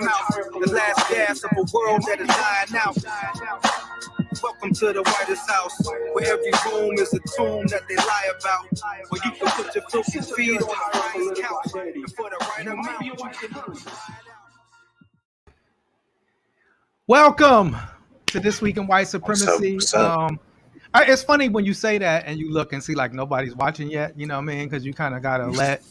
The last gas of a world that is dying out. Welcome to the Whitest House, where every room is a tomb that they lie about. Where you can put your filthy feet on the finest couch, and for the right amount, you can. Welcome to This Week in White Supremacy. What's up? It's funny when you say that and you look and see like nobody's watching yet. You know what I mean? Because you kind of gotta let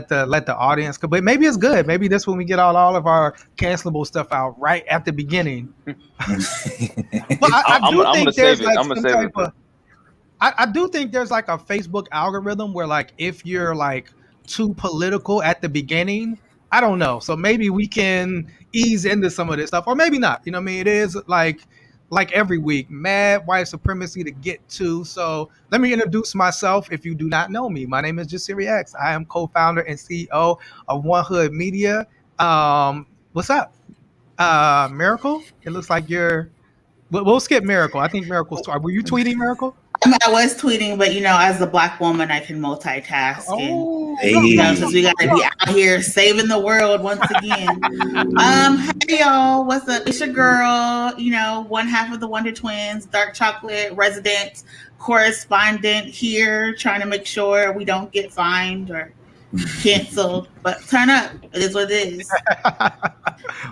the audience. But maybe it's good. Maybe this when we get all of our cancelable stuff out right at the beginning. Well, I do think there's like some type of. I do think there's like a Facebook algorithm where like if you're like too political at the beginning, I don't know. So maybe we can ease into some of this stuff, or maybe not. You know what I mean? It is like every week, mad white supremacy to get to. So let me introduce myself if you do not know me. My name is Jasiri X. I am co-founder and CEO of One Hood Media. What's up? Miracle? It looks like you're... We'll skip Miracle. I think Miracle's... Were you tweeting, Miracle? I was tweeting, but as a Black woman, I can multitask. Since we got to be out here saving the world once again. Hey y'all, what's up? It's your girl. One half of the Wonder Twins, dark chocolate resident correspondent here, trying to make sure we don't get fined or canceled. But turn up. It is what it is.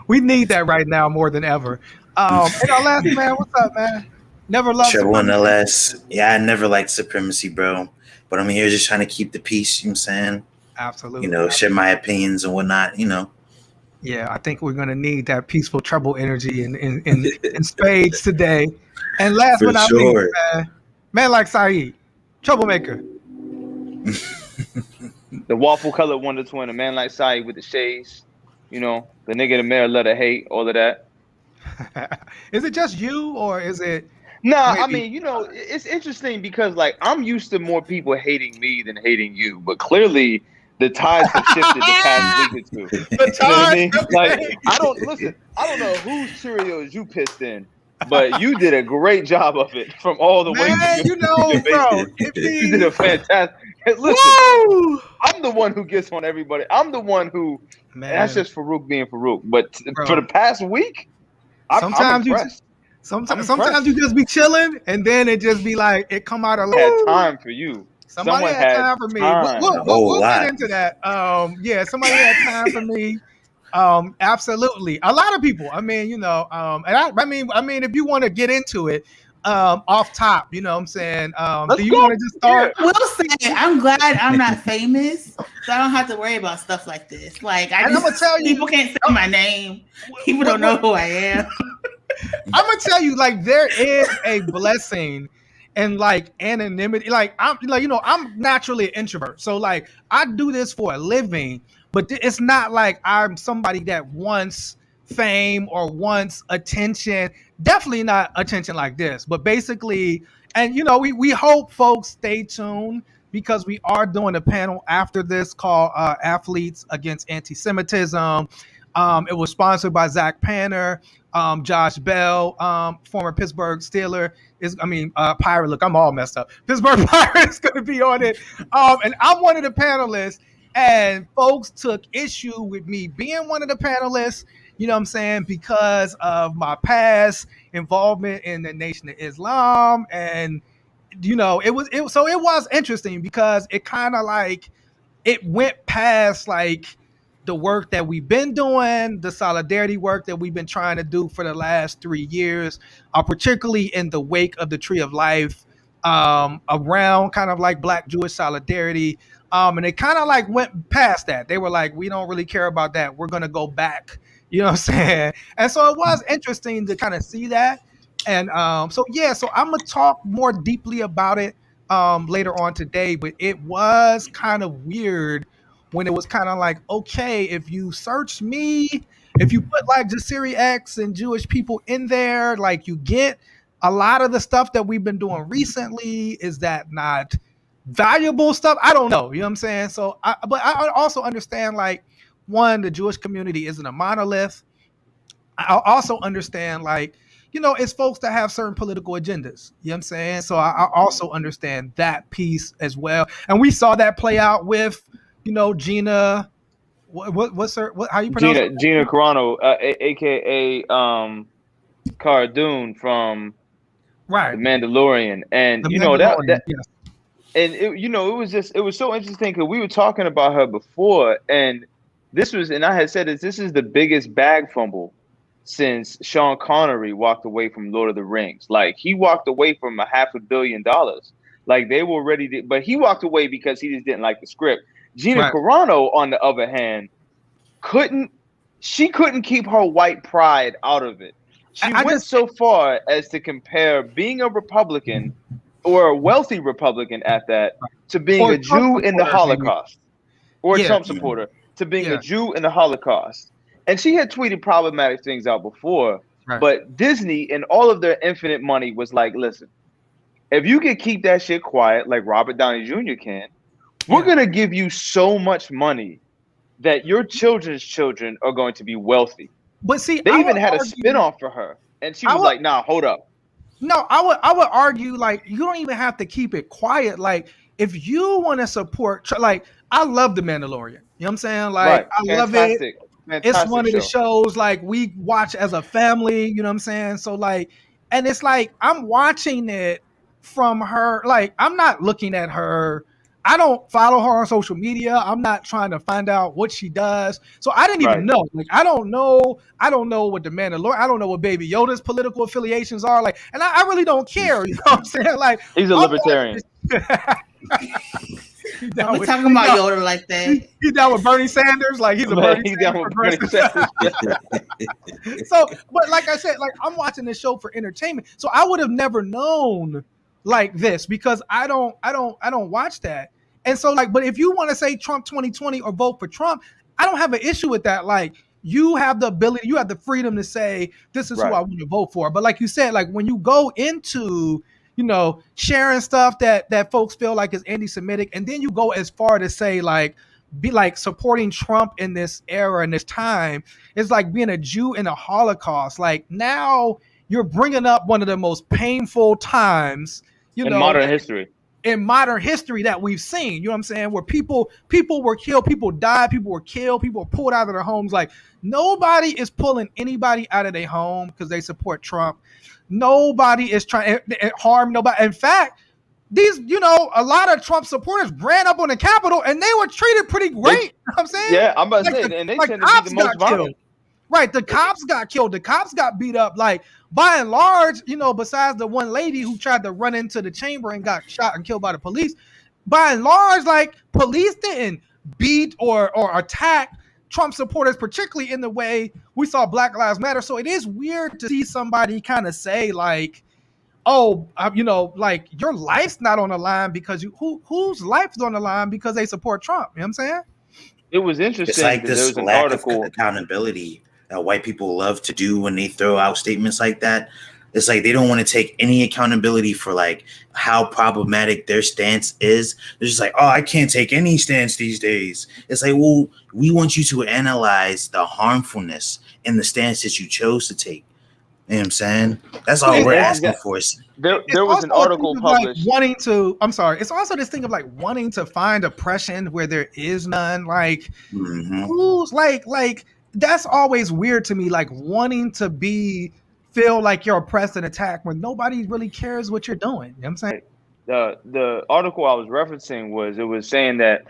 We need that right now more than ever. Hey, last man, what's up, man? Never loved supremacy. Yeah, I never liked supremacy, bro. But I'm here just trying to keep the peace, you know what I'm saying? Absolutely. Share my opinions and whatnot, Yeah, I think we're gonna need that peaceful trouble energy in spades today. And last but not least, man like Saeed, troublemaker. The waffle colored Wonder Twin, a man like Saeed with the shades, the nigga the mayor love to hate, all of that. Is it just you or is it? Nah, I mean, it's interesting because like I'm used to more people hating me than hating you, but clearly the tides have shifted the past week or two. The tides, Like I don't know whose Cheerios you pissed in, but you did a great job of it from all the way. Bro, you did a fantastic. Listen, woo! I'm the one who gets on everybody. I'm the one who. Man. That's just Farouk being Farouk. But for the past week, sometimes you just be chilling, and then it just be like it come out of. Had time for you. Somebody had time for me. We'll get into that. Somebody had time for me. Absolutely, a lot of people. I mean, and I mean, if you want to get into it, off top, you know what I'm saying? Do you want to just start? I will say, I'm glad I'm not famous, so I don't have to worry about stuff like this. Like, I'm gonna tell you, people can't say my name. People don't know who I am. I'm gonna tell you, like, there is a blessing in like anonymity. Like, I'm naturally an introvert, so like I do this for a living, but it's not like I'm somebody that wants fame or wants attention. Definitely not attention like this, but basically, and we hope folks stay tuned because we are doing a panel after this called Athletes Against Anti-Semitism. It was sponsored by Zach Panner, Josh Bell, former Pittsburgh Steeler Pirate. Look, I'm all messed up. Pittsburgh Pirates going to be on it. And I'm one of the panelists, and folks took issue with me being one of the panelists. You know what I'm saying? Because of my past involvement in the Nation of Islam. And, it was interesting because it kind of like, it went past like the work that we've been doing, the solidarity work that we've been trying to do for the last 3 years, particularly in the wake of the Tree of Life, around kind of like Black Jewish solidarity. And they kind of like went past that. They were like, we don't really care about that. We're going to go back. You know what I'm saying? And so it was interesting to kind of see that. And so I'm going to talk more deeply about it later on today. But it was kind of weird when it was kind of like, okay, if you search me, if you put like Jasiri X and Jewish people in there, like you get a lot of the stuff that we've been doing recently. Is that not valuable stuff? I don't know. You know what I'm saying? So, but I also understand like, one, the Jewish community isn't a monolith. I also understand like, it's folks that have certain political agendas. You know what I'm saying? So I also understand that piece as well. And we saw that play out with, Gina What's her? How you pronounce it? Gina Carano, aka Cara Dune from The Mandalorian, and that yes. And it was so interesting because we were talking about her before, and I had said this is the biggest bag fumble since Sean Connery walked away from Lord of the Rings. Like, he walked away from $500 million. Like, they were ready to, but he walked away because he just didn't like the script. Gina Carano, on the other hand, couldn't keep her white pride out of it. She went so far as to compare being a Republican, or a wealthy Republican at that, to being a Jew in the Holocaust, or a Trump supporter, to being a Jew in the Holocaust. And she had tweeted problematic things out before, but Disney and all of their infinite money was like, listen, if you can keep that shit quiet like Robert Downey Jr. can, we're going to give you so much money that your children's children are going to be wealthy. But see, they even had a spinoff for her, and she was like, nah, hold up. No, I would argue, like, you don't even have to keep it quiet. Like, if you want to support, like, I love The Mandalorian. You know what I'm saying? Like, I love it. It's one of the shows, like, we watch as a family, you know what I'm saying? So, like, and it's like, I'm watching it from her, like, I'm not looking at her. I don't follow her on social media. I'm not trying to find out what she does. So I didn't even know. Like, I don't know what the Mandalorian, I don't know what Baby Yoda's political affiliations are. Like, and I really don't care. You know what I'm saying? Like, he's a libertarian. We're talking about Yoda like that. He's down with Bernie Sanders. Like, he's down with Bernie Sanders. So, but like I said, like, I'm watching this show for entertainment. So I would have never known like this because I don't watch that. And so, like, but if you want to say Trump 2020 or vote for Trump, I don't have an issue with that. Like, you have the ability, you have the freedom to say this is who I want to vote for. But like you said, like, when you go into, you know, sharing stuff that folks feel like is anti-Semitic, and then you go as far to say, like, be like supporting Trump in this era and this time, it's like being a Jew in the Holocaust. Like, now you're bringing up one of the most painful times, you know, in modern history that we've seen, you know what I'm saying, where people were killed, people died, people were killed, people were pulled out of their homes. Like, nobody is pulling anybody out of their home because they support Trump. Nobody is trying to harm nobody. In fact, these, you know, a lot of Trump supporters ran up on the Capitol and they were treated pretty great. You know what I'm saying? Yeah, I'm about to say, and they tend to be the most violent. Right, the cops got killed. The cops got beat up. Like, by and large, you know, besides the one lady who tried to run into the chamber and got shot and killed by the police, by and large, like, police didn't beat or attack Trump supporters, particularly in the way we saw Black Lives Matter. So it is weird to see somebody kind of say, like, oh, you know, like, your life's not on the line because whose life is on the line because they support Trump. You know what I'm saying? It was interesting. It's like this lack of accountability that white people love to do when they throw out statements like that. It's like they don't want to take any accountability for, like, how problematic their stance is. They're just like, oh, I can't take any stance these days. It's like, well, we want you to analyze the harmfulness in the stance that you chose to take. You know what I'm saying? That's all we're asking for. There was an article published. Like, it's also this thing of, like, wanting to find oppression where there is none. Like, who's like that's always weird to me. Like, wanting to feel like you're oppressed and attacked when nobody really cares what you're doing. You know what I'm saying? The article I was referencing was saying that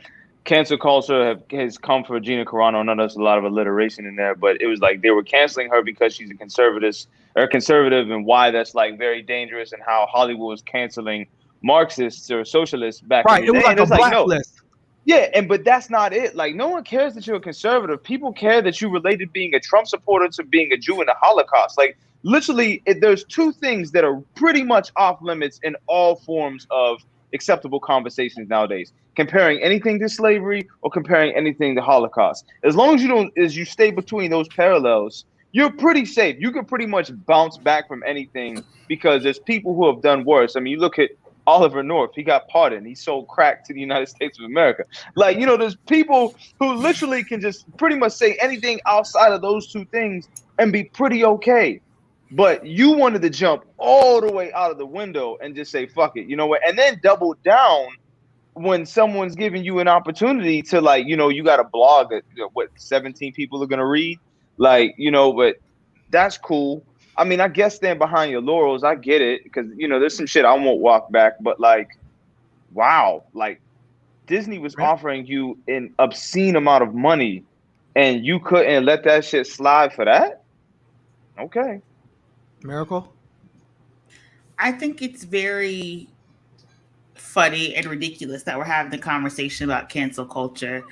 cancel culture has come for Gina Carano. I know there's a lot of alliteration in there, but it was like they were canceling her because she's a conservative, and why that's, like, very dangerous, and how Hollywood was canceling Marxists or socialists back in the day. It was like a blacklist. Yeah, but that's not it. Like, no one cares that you're a conservative. People care that you related being a Trump supporter to being a Jew in the Holocaust. Like, literally, there's two things that are pretty much off limits in all forms of acceptable conversations nowadays. Comparing anything to slavery or comparing anything to Holocaust. As long as you stay between those parallels, you're pretty safe. You can pretty much bounce back from anything because there's people who have done worse. I mean, you look at Oliver North, he got pardoned. He sold crack to the United States of America. Like, you know, there's people who literally can just pretty much say anything outside of those two things and be pretty okay. But you wanted to jump all the way out of the window and just say, fuck it, you know what? And then double down when someone's giving you an opportunity to, like, you got a blog that 17 people are gonna read, like, but that's cool. I mean, I guess stand behind your laurels. I get it, because there's some shit I won't walk back, but like, wow, like Disney was offering you an obscene amount of money and you couldn't let that shit slide for that? Okay. Miracle? I think it's very funny and ridiculous that we're having a conversation about cancel culture.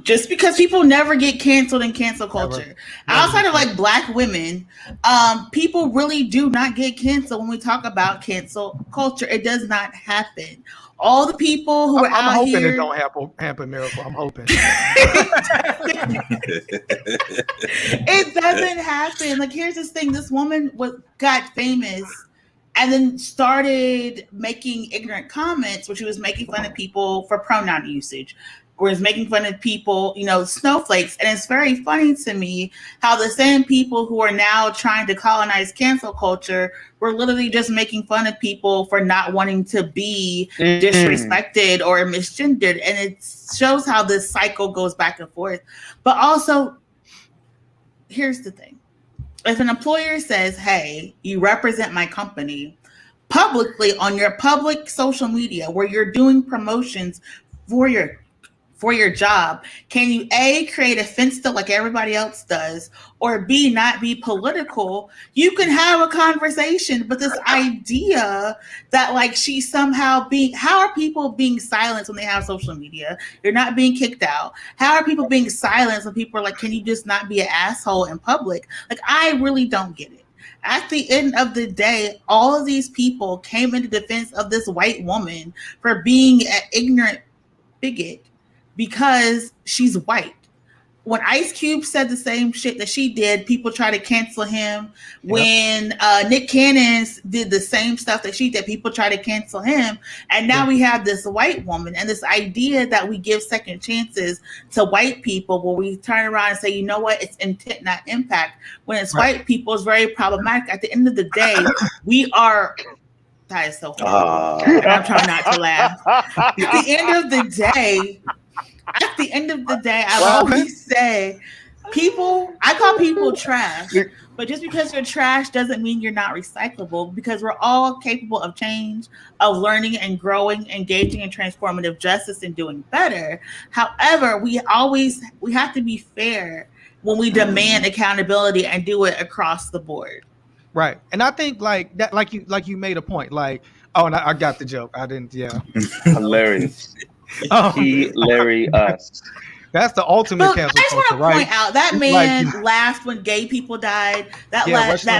Just because people never get canceled in cancel culture. Never. Outside of like Black women, people really do not get canceled when we talk about cancel culture. It does not happen. All the people who are out hoping here, it don't happen, Miracle. I'm hoping. It doesn't happen. Like, here's this thing. This woman got famous and then started making ignorant comments where she was making fun of people for pronoun usage, or is making fun of people, snowflakes. And it's very funny to me how the same people who are now trying to colonize cancel culture were literally just making fun of people for not wanting to be disrespected or misgendered. And it shows how this cycle goes back and forth. But also, here's the thing. If an employer says, hey, you represent my company publicly on your public social media where you're doing promotions for your job, can you A, create a finsta like everybody else does, or B, not be political? You can have a conversation, but this idea that like she's somehow how are people being silenced when they have social media? You're not being kicked out. How are people being silenced when people are like, can you just not be an asshole in public? Like, I really don't get it. At the end of the day, all of these people came into defense of this white woman for being an ignorant bigot because she's white. When Ice Cube said the same shit that she did, people try to cancel him. When Nick Cannon did the same stuff that she did, people try to cancel him. And now we have this white woman, and this idea that we give second chances to white people, where we turn around and say, you know what, it's intent, not impact. When it's white people, it's very problematic. At the end of the day, we are... That is so horrible. And I'm trying not to laugh. At the end of the day, I always say, I call people trash, but just because you're trash doesn't mean you're not recyclable, because we're all capable of change, of learning and growing, engaging in transformative justice and doing better. However, we have to be fair when we demand accountability and do it across the board. Right. And I think like that, like you made a point, like, and I got the joke. I didn't. Yeah. Hilarious. Hilarious. That's the ultimate cancel culture, right? I just want to point out that man laughed when gay people died. That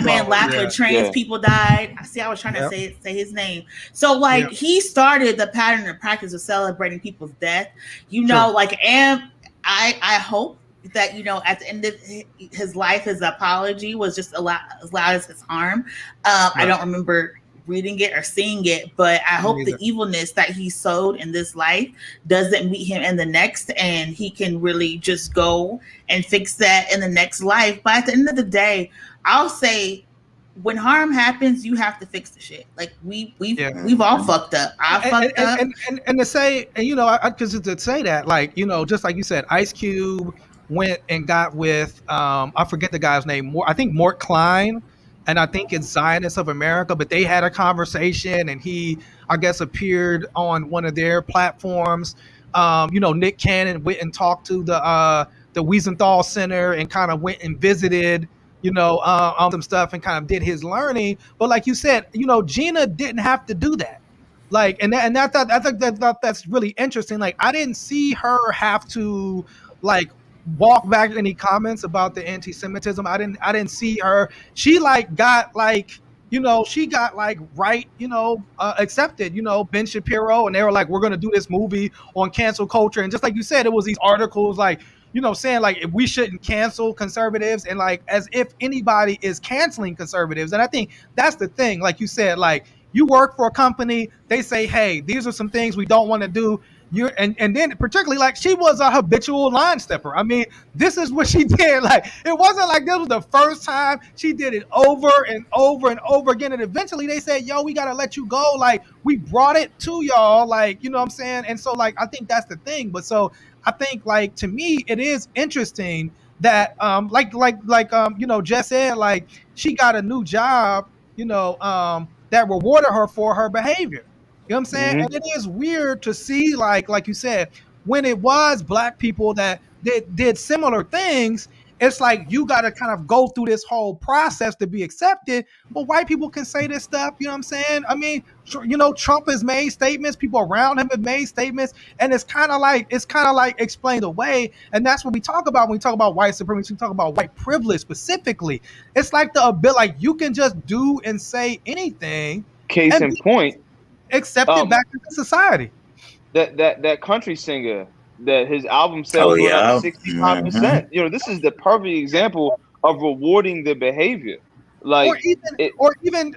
man laughed when trans people died. I was trying to say his name. So like he started the pattern and practice of celebrating people's death. I hope that at the end of his life, his apology was just as loud as his harm. I don't remember reading it or seeing it, but I hope the evilness that he sowed in this life doesn't meet him in the next, and he can really just go and fix that in the next life. But at the end of the day, I'll say, when harm happens, you have to fix the shit. Like we've all fucked up. I fucked up. And to say, because to say that, like, just like you said, Ice Cube went and got with I forget the guy's name. I think Mort Klein, and I think it's Zionists of America. But they had a conversation, and he, I guess, appeared on one of their platforms. Nick Cannon went and talked to the Wiesenthal Center and kind of went and visited, some stuff and kind of did his learning. But like you said, Gina didn't have to do that. Like, and I thought that's really interesting. Like, I didn't see her have to like walk back any comments about the anti-Semitism. I didn't see her. She got accepted, Ben Shapiro, and they were like, we're going to do this movie on cancel culture. And just like you said, it was these articles like, saying like, if we shouldn't cancel conservatives, and like, as if anybody is canceling conservatives. And I think that's the thing. Like you said, like, you work for a company, they say, hey, these are some things we don't want to do. and then particularly like she was a habitual line stepper. I mean, this is what she did. Like it wasn't like this was the first time. She did it over and over and over again. And eventually they said, yo, we gotta let you go. Like we brought it to y'all, like, you know what I'm saying? And so like I think that's the thing. But so I think like to me it is interesting that you know, Jess said, like she got a new job, you know, that rewarded her for her behavior. You know what I'm saying? Mm-hmm. And it is weird to see, like you said, when it was Black people that did similar things, it's like you got to kind of go through this whole process to be accepted. But white people can say this stuff, you know what I'm saying? I mean, you know, Trump has made statements, people around him have made statements, and it's kind of like explained away. And that's what we talk about when we talk about white supremacy, we talk about white privilege specifically. It's like the ability, like you can just do and say anything. Case in point. Accepted back into society. That country singer, that his album sales went up 65%. Mm-hmm. You know, this is the perfect example of rewarding the behavior. Like, or even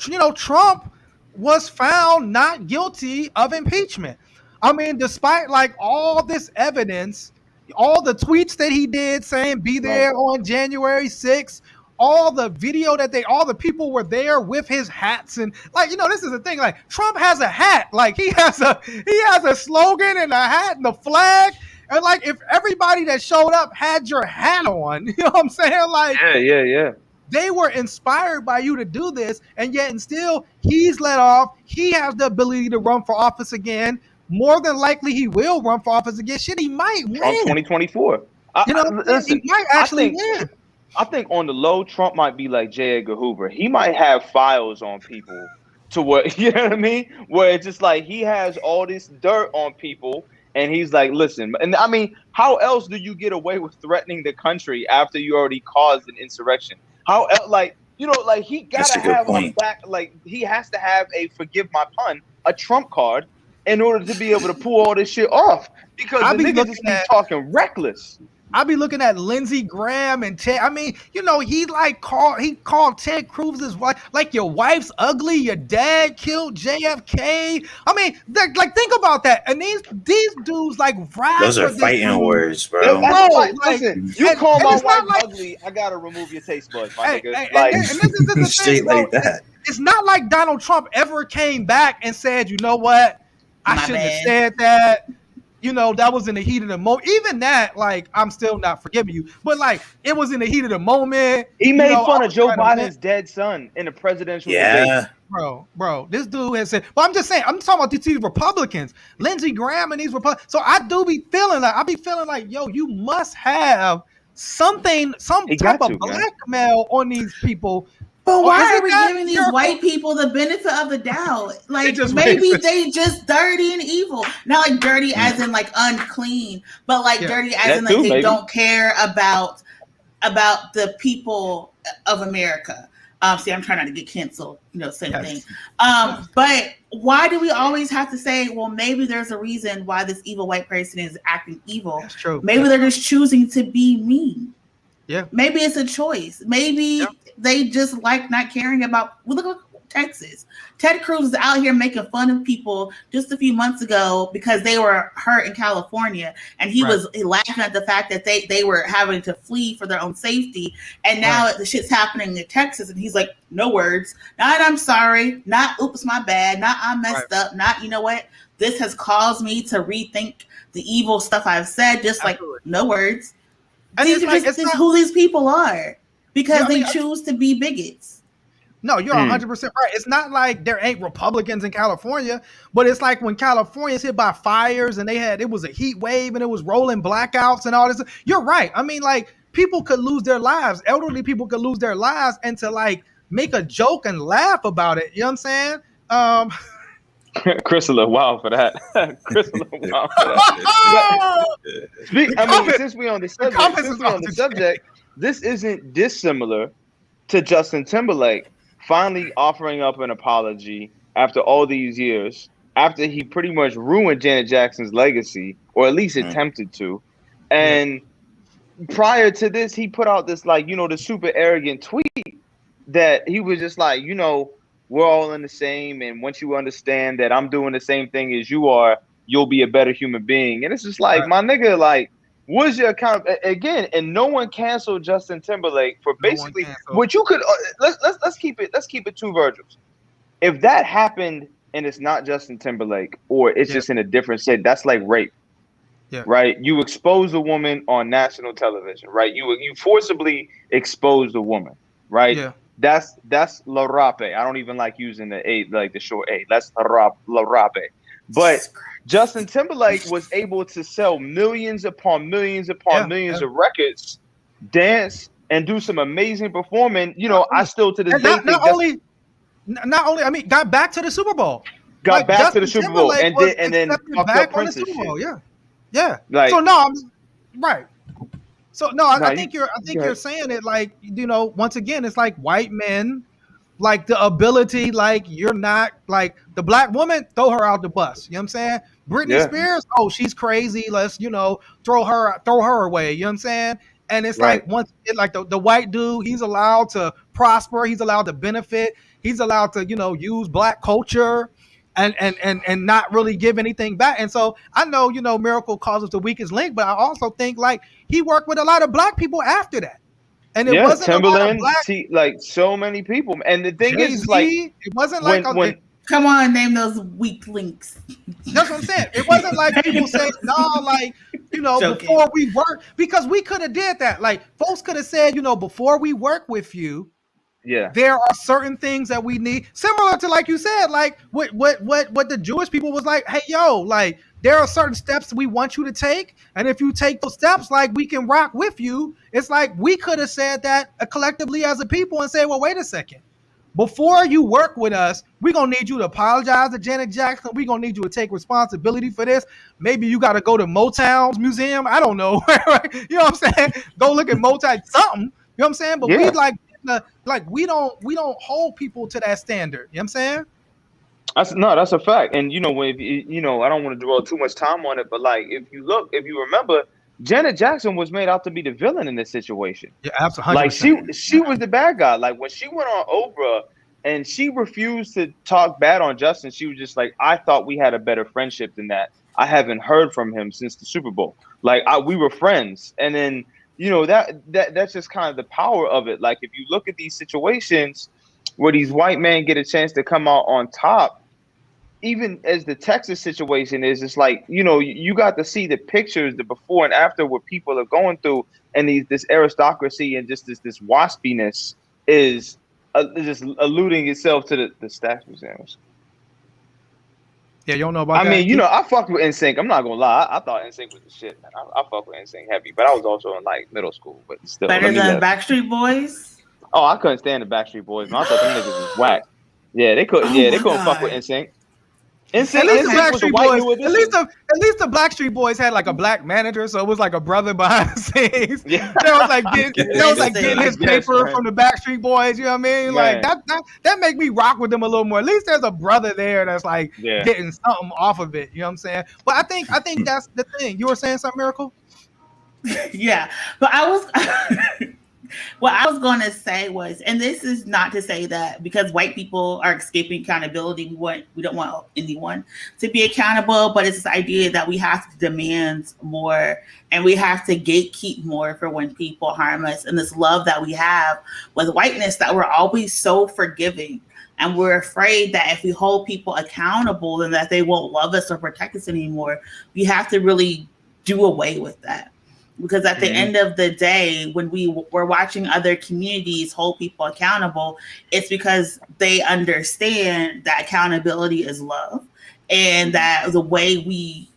you know, Trump was found not guilty of impeachment. I mean, despite like all this evidence, all the tweets that he did saying be there on January 6th. All the video that all the people were there with his hats, and like, you know, this is the thing, like Trump has a hat, like he has a slogan and a hat and a flag, and like if everybody that showed up had your hat on, you know what I'm saying? Like yeah. They were inspired by you to do this, and yet and still he's let off. He has the ability to run for office again. More than likely he will run for office again. Shit, he might win. 2024. You know, listen, he might actually win. I think on the low, Trump might be like J. Edgar Hoover. He might have files on people to what, you know what I mean? Where it's just like he has all this dirt on people and he's like, listen, and I mean, how else do you get away with threatening the country after you already caused an insurrection? How else, like, you know, like he gotta have a back, like he has to have a, forgive my pun, a Trump card in order to be able to pull all this shit off. Because the niggas just be talking reckless. I'll be looking at Lindsey Graham and Ted. I mean, you know, he called Ted Cruz's wife, like your wife's ugly, your dad killed JFK. I mean, like think about that. And these dudes like rap. Those are fighting words, bro. Listen, you call my wife ugly, I gotta remove your taste buds, my nigga. Like, and this is the straight thing, like that. It's not like Donald Trump ever came back and said, you know what, I shouldn't have said that. You know, that was in the heat of the moment. Even that, like, I'm still not forgiving you. But, like, it was in the heat of the moment. He made fun of Joe Biden's dead son in a presidential debate. Bro, this dude has said, well, I'm just saying, I'm talking about these Republicans, Lindsey Graham and these Republicans. So I be feeling like, yo, you must have something, some type of blackmail on these people. But why are we giving these white people the benefit of the doubt? Like maybe they just dirty and evil. Not like dirty as in like unclean, but like dirty as in like they don't care about the people of America. See, I'm trying not to get canceled, you know, same thing. But why do we always have to say, well, maybe there's a reason why this evil white person is acting evil? That's true. Maybe they're just choosing to be mean. Yeah. Maybe it's a choice. Maybe they just like not caring about. Well, look at Texas. Ted Cruz is out here making fun of people just a few months ago because they were hurt in California, and he was laughing at the fact that they were having to flee for their own safety. And now the shit's happening in Texas, and he's like, no words. Not I'm sorry. Not oops, my bad. Not I messed up. Not you know what. This has caused me to rethink the evil stuff I've said. Just like no words. And these are just who these people are because they choose to be bigots. No, you're 100% right. It's not like there ain't Republicans in California, but it's like when California's hit by fires and it was a heat wave and it was rolling blackouts and all this. You're right. I mean, like people could lose their lives. Elderly people could lose their lives, and to like make a joke and laugh about it. You know what I'm saying? Chris a little wild for that. Chris a little wild for that. I mean, since we're on the subject, this isn't dissimilar to Justin Timberlake finally offering up an apology after all these years, after he pretty much ruined Janet Jackson's legacy, or at least attempted to. And prior to this, he put out this, like, you know, the super arrogant tweet that he was just like, you know, we're all in the same, and once you understand that I'm doing the same thing as you are, you'll be a better human being. And it's just like, my nigga, like, what's your account again? And no one canceled Justin Timberlake for basically what you could. Let's keep it two Virgils. If that happened and it's not Justin Timberlake, or it's just in a different set, that's like rape. Yeah. Right. You expose a woman on national television, right? You forcibly expose a woman, right? Yeah. That's la rape. I don't even like using the A, like the short A. That's la rape. But Justin Timberlake was able to sell millions upon millions upon millions of records, dance, and do some amazing performing. You know, I still to this day not only, I mean, got back to the Super Bowl. Got back to the Super Bowl and then fucked up Prince's shit. Yeah. Yeah. Like, so no, right. So no, I think you're saying it like, you know, once again, it's like white men, like the ability, like you're not like the black woman, throw her out the bus. You know what I'm saying? Britney Spears, oh, she's crazy. Let's, you know, throw her away. You know what I'm saying? And it's like once like the white dude, he's allowed to prosper, he's allowed to benefit, he's allowed to, you know, use black culture. And not really give anything back. And so I know, you know, Miracle calls us the weakest link, but I also think like he worked with a lot of black people after that. And it wasn't Timberland, like so many people. And the thing is, like, it wasn't like come on, name those weak links. That's what I'm saying. It wasn't like people say, no, like, you know, before we work, because we could have did that. Like folks could have said, you know, before we work with you, there are certain things that we need, similar to like you said, like what the Jewish people was like, hey, yo, like there are certain steps we want you to take, and if you take those steps, like we can rock with you. It's like we could have said that collectively as a people and say, well, wait a second, before you work with us, we're gonna need you to apologize to Janet Jackson. We're gonna need you to take responsibility for this. Maybe you got to go to Motown's museum. I don't know. You know what I'm saying? Go look at Motown, something. You know what I'm saying? But we like we don't hold people to that standard. You know what I'm saying? That's a fact. And you know, when you know, I don't want to dwell too much time on it, but like if you remember, Janet Jackson was made out to be the villain in this situation. Yeah, absolutely. Like she was the bad guy. Like when she went on Oprah and she refused to talk bad on Justin, she was just like, I thought we had a better friendship than that. I haven't heard from him since the Super Bowl. Like we were friends, and then. You know, that's just kind of the power of it. Like if you look at these situations where these white men get a chance to come out on top, even as the Texas situation is, it's like, you know, you got to see the pictures, the before and after, what people are going through, and this aristocracy and just this waspiness is just alluding itself to the Stax museums. Yeah, you don't know about that? I mean, you know, I fucked with NSYNC. I'm not gonna lie. I thought NSYNC was the shit, man. I fucked with NSYNC heavy, but I was also in like middle school. But still, better than Backstreet Boys. Oh, I couldn't stand the Backstreet Boys, man. I thought them niggas was whack. Yeah, they couldn't. They couldn't fuck with NSYNC. At least the Blackstreet Boys had like a black manager, so it was like a brother behind the scenes. Yeah. They was like getting his paper from the Backstreet Boys. You know what I mean? Like that make me rock with them a little more. At least there's a brother there that's like getting something off of it. You know what I'm saying? But I think that's the thing. You were saying something, Miracle? Yeah, but I was. What I was going to say was, and this is not to say that because white people are escaping accountability, we don't want anyone to be accountable, but it's this idea that we have to demand more and we have to gatekeep more for when people harm us, and this love that we have with whiteness that we're always so forgiving. And we're afraid that if we hold people accountable and that they won't love us or protect us anymore, we have to really do away with that. Because at the end of the day, when we're watching other communities hold people accountable, it's because they understand that accountability is love, and that the way we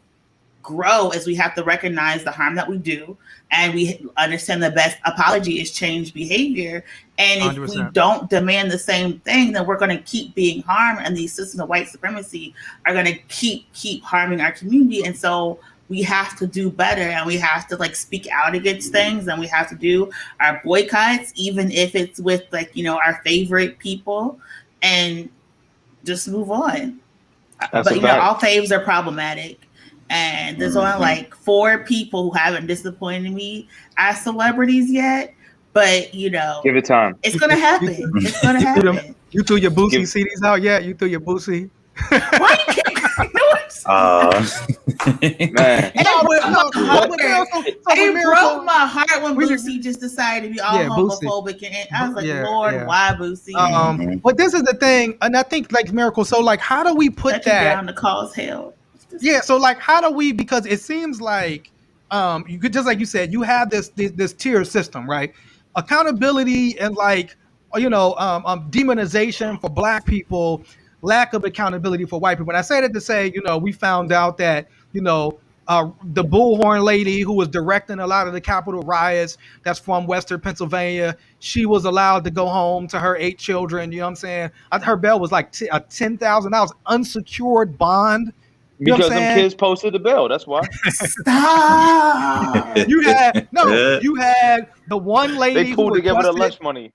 grow is we have to recognize the harm that we do, and we understand the best apology is change behavior. And if 100%. We don't demand the same thing, then we're going to keep being harmed, and these systems of white supremacy are going to keep harming our community. And so we have to do better, and we have to like speak out against things, and we have to do our boycotts, even if it's with like, you know, our favorite people, and just move on. But you know, all faves are problematic, and there's only like 4 people who haven't disappointed me as celebrities yet. But you know, give it time. It's gonna happen. It's gonna happen. You threw your Boosie CDs out yet? You threw your Boosie? Why you can't? Man. It broke my heart when Boosie just decided to be all homophobic, and I was like, Lord, why Boosie? But this is the thing, and I think like Miracle. So like, how do we put that down to cause hell? Yeah. So like, how do we? Because it seems like you could, just like you said, you have this tier system, right? Accountability and like demonization for Black people, lack of accountability for white people. And I say that to say, we found out that the bullhorn lady who was directing a lot of the Capitol riots, that's from Western Pennsylvania, she was allowed to go home to her 8 children. You know what I'm saying? Her bail was like $10,000 unsecured bond. Because them kids posted the bill. That's why. Stop. You had the one lady they pulled together the lunch money.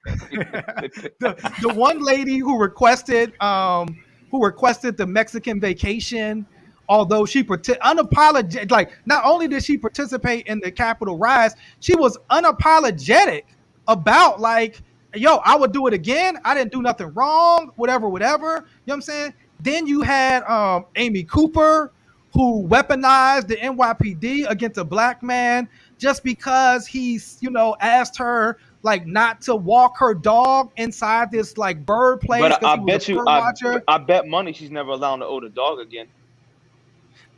the one lady who requested the Mexican vacation, although she unapologetic. Like, not only did she participate in the Capitol riots, she was unapologetic about like, yo, I would do it again. I didn't do nothing wrong. Whatever. You know what I'm saying? Then you had Amy Cooper, who weaponized the NYPD against a Black man just because he's, asked her like not to walk her dog inside this like bird place. But I bet money she's never allowed to own a dog again.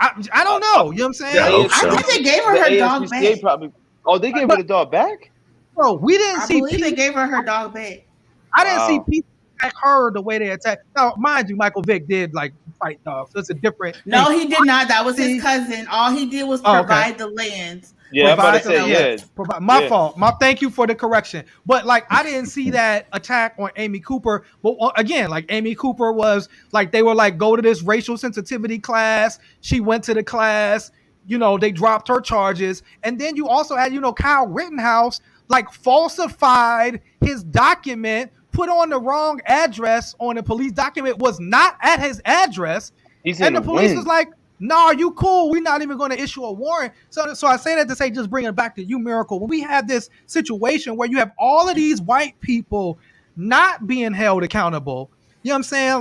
I don't know. You know what I'm saying? I think they gave her dog back. They gave her the dog back? Bro, we didn't see. I believe they gave her dog back. I didn't see people attack her the way they attacked. Now, mind you, Michael Vick did like fight dogs, so it's a different. No, he did not. That was his cousin. All he did was provide the land. Yeah, I'm about to say, my fault. Thank you for the correction. But like, I didn't see that attack on Amy Cooper. But again, like, Amy Cooper was like, they were like, go to this racial sensitivity class. She went to the class. They dropped her charges. And then you also had, Kyle Rittenhouse like falsified his document, put on the wrong address on the police document, was not at his address. And the police was like, nah, you cool. We're not even going to issue a warrant. So I say that to say, just bring it back to you, Miracle. When we have this situation where you have all of these white people not being held accountable, you know what I'm saying?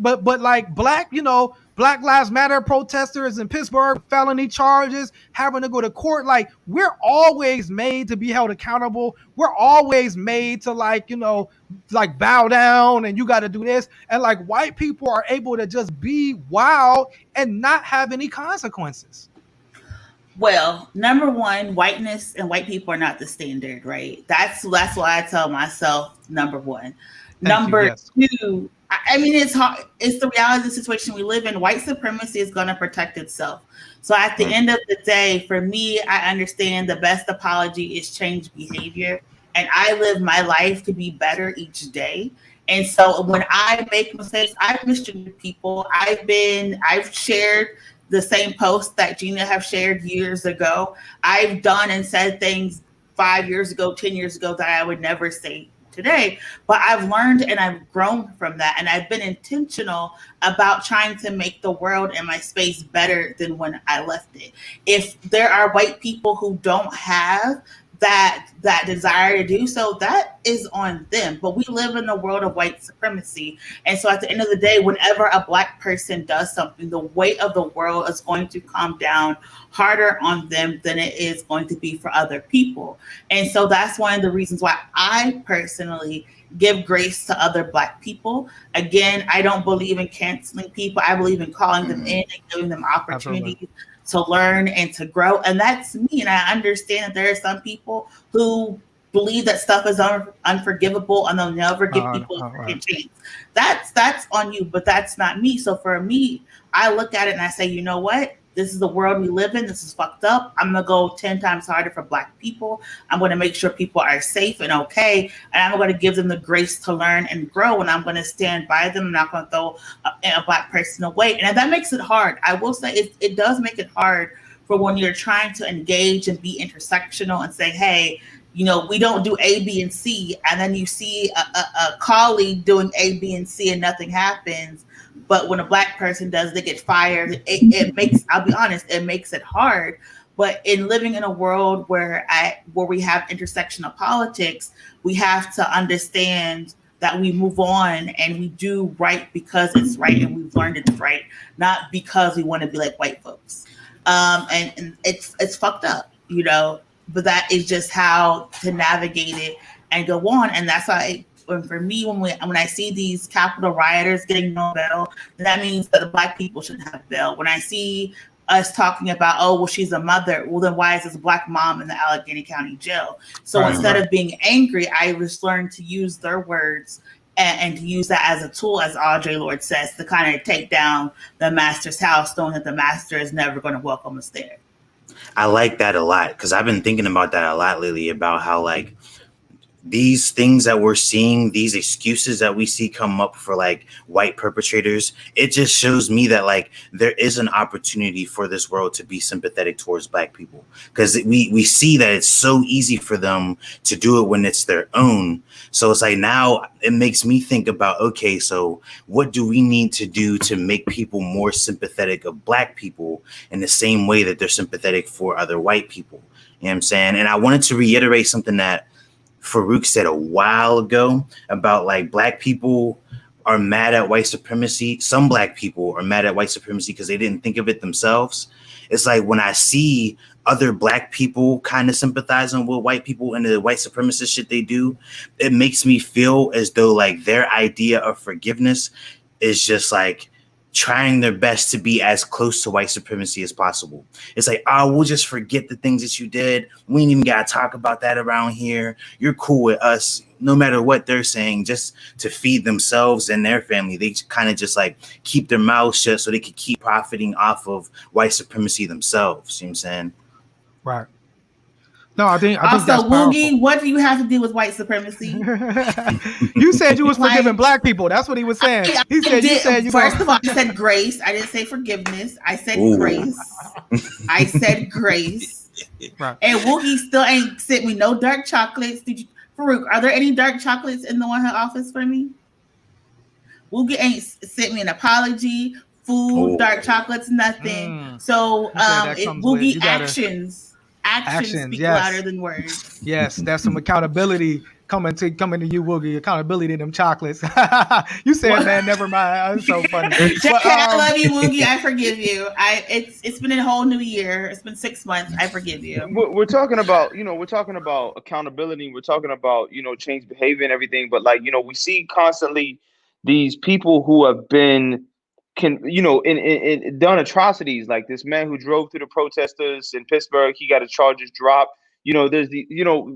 But like Black Lives Matter protesters in Pittsburgh, felony charges, having to go to court. Like, we're always made to be held accountable. We're always made to bow down, and you got to do this. And like, white people are able to just be wild and not have any consequences. Well, number one, whiteness and white people are not the standard, right? That's why I tell myself, number one. Number two, I mean, it's hard. It's the reality of the situation we live in. White supremacy is going to protect itself. So at the end of the day, for me, I understand the best apology is change behavior. And I live my life to be better each day. And so when I make mistakes, I've mistreated people. I've shared the same posts that Gina have shared years ago. I've done and said things 5 years ago, 10 years ago that I would never say today, but I've learned and I've grown from that, and I've been intentional about trying to make the world and my space better than when I left it. If there are white people who don't have that desire to do so, that is on them. But we live in a world of white supremacy, and so at the end of the day, whenever a Black person does something, the weight of the world is going to come down harder on them than it is going to be for other people. And so that's one of the reasons why I personally give grace to other Black people. Again, I don't believe in canceling people. I believe in calling them in and giving them opportunities to learn and to grow. And that's me. And I understand that there are some people who believe that stuff is unforgivable and they'll never give people a chance. That's on you, but that's not me. So for me, I look at it and I say, you know what? This is the world we live in. This is fucked up. I'm going to go 10 times harder for Black people. I'm going to make sure people are safe and okay. And I'm going to give them the grace to learn and grow. And I'm going to stand by them. I'm not going to throw a Black person away. And that makes it hard. I will say it does make it hard for when you're trying to engage and be intersectional and say, hey, we don't do A, B, and C. And then you see a colleague doing A, B, and C and nothing happens. But when a Black person does, they get fired. It makes, I'll be honest, it makes it hard. But in living in a world where we have intersectional politics, we have to understand that we move on and we do right because it's right and we've learned it's right, not because we want to be like white folks. And it's fucked up, you know, but that is just how to navigate it and go on. And that's why for me, when I see these Capitol rioters getting no bail, that means that the Black people shouldn't have bail. When I see us talking about, oh, well, she's a mother, well, then why is this Black mom in the Allegheny County jail? So instead of being angry, I just learned to use their words and to use that as a tool, as Audre Lorde says, to kind of take down the master's house, knowing that the master is never going to welcome us there. I like that a lot, because I've been thinking about that a lot lately, about how like these things that we're seeing, these excuses that we see come up for like white perpetrators, it just shows me that like there is an opportunity for this world to be sympathetic towards Black people, because we see that it's so easy for them to do it when it's their own. So it's like, now it makes me think about, okay, so what do we need to do to make people more sympathetic of Black people in the same way that they're sympathetic for other white people? You know what I'm saying? And I wanted to reiterate something that Farouk said a while ago about like Black people are mad at white supremacy. Some Black people are mad at white supremacy because they didn't think of it themselves. It's like when I see other Black people kind of sympathizing with white people and the white supremacist shit they do, it makes me feel as though like their idea of forgiveness is just like trying their best to be as close to white supremacy as possible. It's like, oh, we'll just forget the things that you did. We ain't even got to talk about that around here. You're cool with us, no matter what they're saying, just to feed themselves and their family. They kind of just like keep their mouths shut so they could keep profiting off of white supremacy themselves. You know what I'm saying? Right. No, I think also, that's Woogie, what do you have to do with white supremacy? You said you was forgiving Black people. That's what he was saying. He said you said you. First of all, I said grace. I didn't say forgiveness. I said grace. I said grace. Right. And Woogie still ain't sent me no dark chocolates. Farouk, are there any dark chocolates in the White House office for me? Woogie ain't sent me an apology, food, dark chocolates, nothing. So Woogie actions speak louder than words. Yes, that's some accountability coming to you, Woogie. Accountability to them chocolates. You said, man, never mind. It's so funny. I love you, Woogie. I forgive you. It's been a whole new year. It's been 6 months. I forgive you. We're talking about, accountability. We're talking about, change behavior and everything. But like, we see constantly these people who have been in done atrocities, like this man who drove through the protesters in Pittsburgh. He got his charges dropped. There's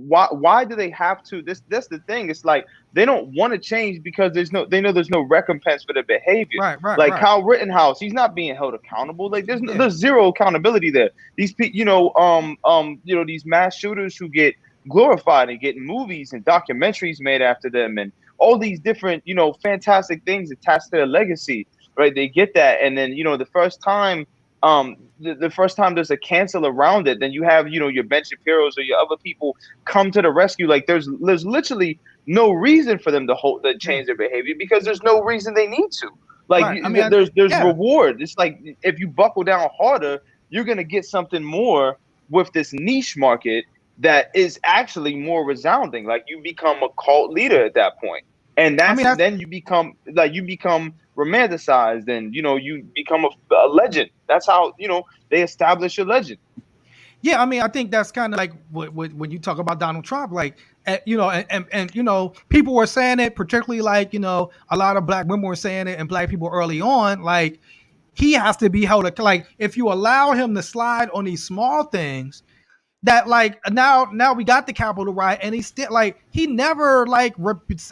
why do they have to? That's the thing. It's like they don't want to change because there's no recompense for their behavior. Right. Kyle Rittenhouse, he's not being held accountable. Like there's zero accountability there. These these mass shooters who get glorified and get movies and documentaries made after them and all these different, fantastic things attached to their legacy. Right, they get that, and then the first time, the first time there's a cancel around it, then you have your Ben Shapiro's or your other people come to the rescue. Like there's literally no reason for them to change their behavior because there's no reason they need to. Like there's reward. It's like if you buckle down harder, you're gonna get something more with this niche market that is actually more resounding. Like you become a cult leader at that point. And then you become romanticized, and you become a legend. That's how they establish a legend. Yeah, I think that's kind of like when you talk about Donald Trump, like and people were saying it, particularly like a lot of Black women were saying it and Black people early on, like he has to be held like if you allow him to slide on these small things. That like now we got the Capitol riot and he still like he never like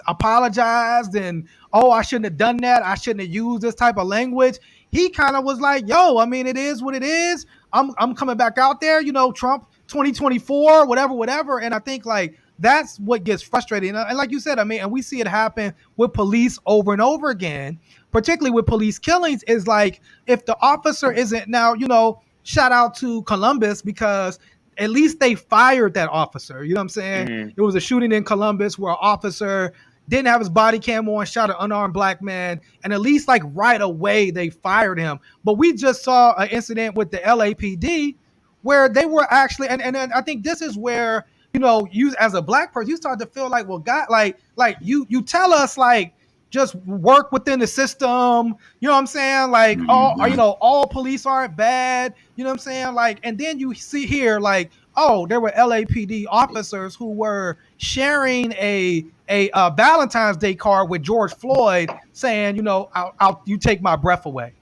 apologized and I shouldn't have done that, I shouldn't have used this type of language. He kind of was like, it is what it is. I'm coming back out there, Trump 2024, whatever. And I think like that's what gets frustrating. And like you said, and we see it happen with police over and over again, particularly with police killings. Is like if the officer isn't now, shout out to Columbus because at least they fired that officer. You know what I'm saying? Mm-hmm. There was a shooting in Columbus where an officer didn't have his body cam on, shot an unarmed Black man, and at least like right away they fired him. But we just saw an incident with the LAPD where they were actually, and I think this is where you know, you as a black person, you start to feel like, well, God, like you tell us like just work within the system, you know what I'm saying? Like all police aren't bad, you know what I'm saying? Like, and then you see here like, oh, there were LAPD officers who were sharing a Valentine's Day card with George Floyd saying, you know, I'll you take my breath away.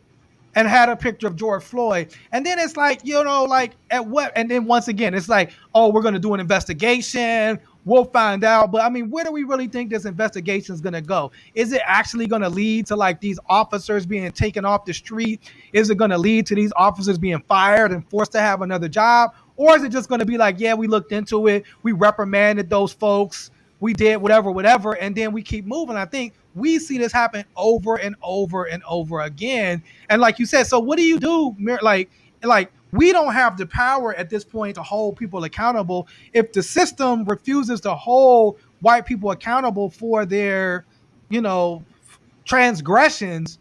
And had a picture of George Floyd. And then it's like, you know, like at what? And then once again, it's like, oh, we're going to do an investigation. We'll find out. But I mean, where do we really think this investigation is going to go? Is it actually going to lead to like these officers being taken off the street? Is it going to lead to these officers being fired and forced to have another job? Or is it just going to be like, yeah, we looked into it. We reprimanded those folks. We did whatever. And then we keep moving. I think we see this happen over and over and over again. And like you said, so what do you do? Like we don't have the power at this point to hold people accountable. If the system refuses to hold white people accountable for their, you know, transgressions,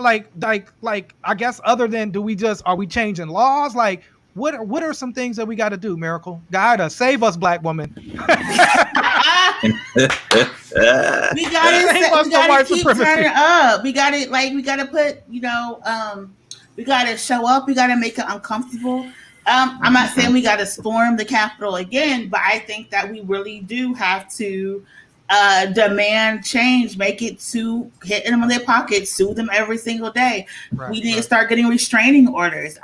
like I guess other than are we changing laws? Like what are some things that we got to do, Miracle? God, save us, black woman. We gotta keep turning up. We gotta put, you know, we gotta show up. We gotta make it uncomfortable. I'm not saying we gotta storm the Capitol again, but I think that we really do have to demand change, make it to hit them in their pockets, sue them every single day. Right, we need to start getting restraining orders.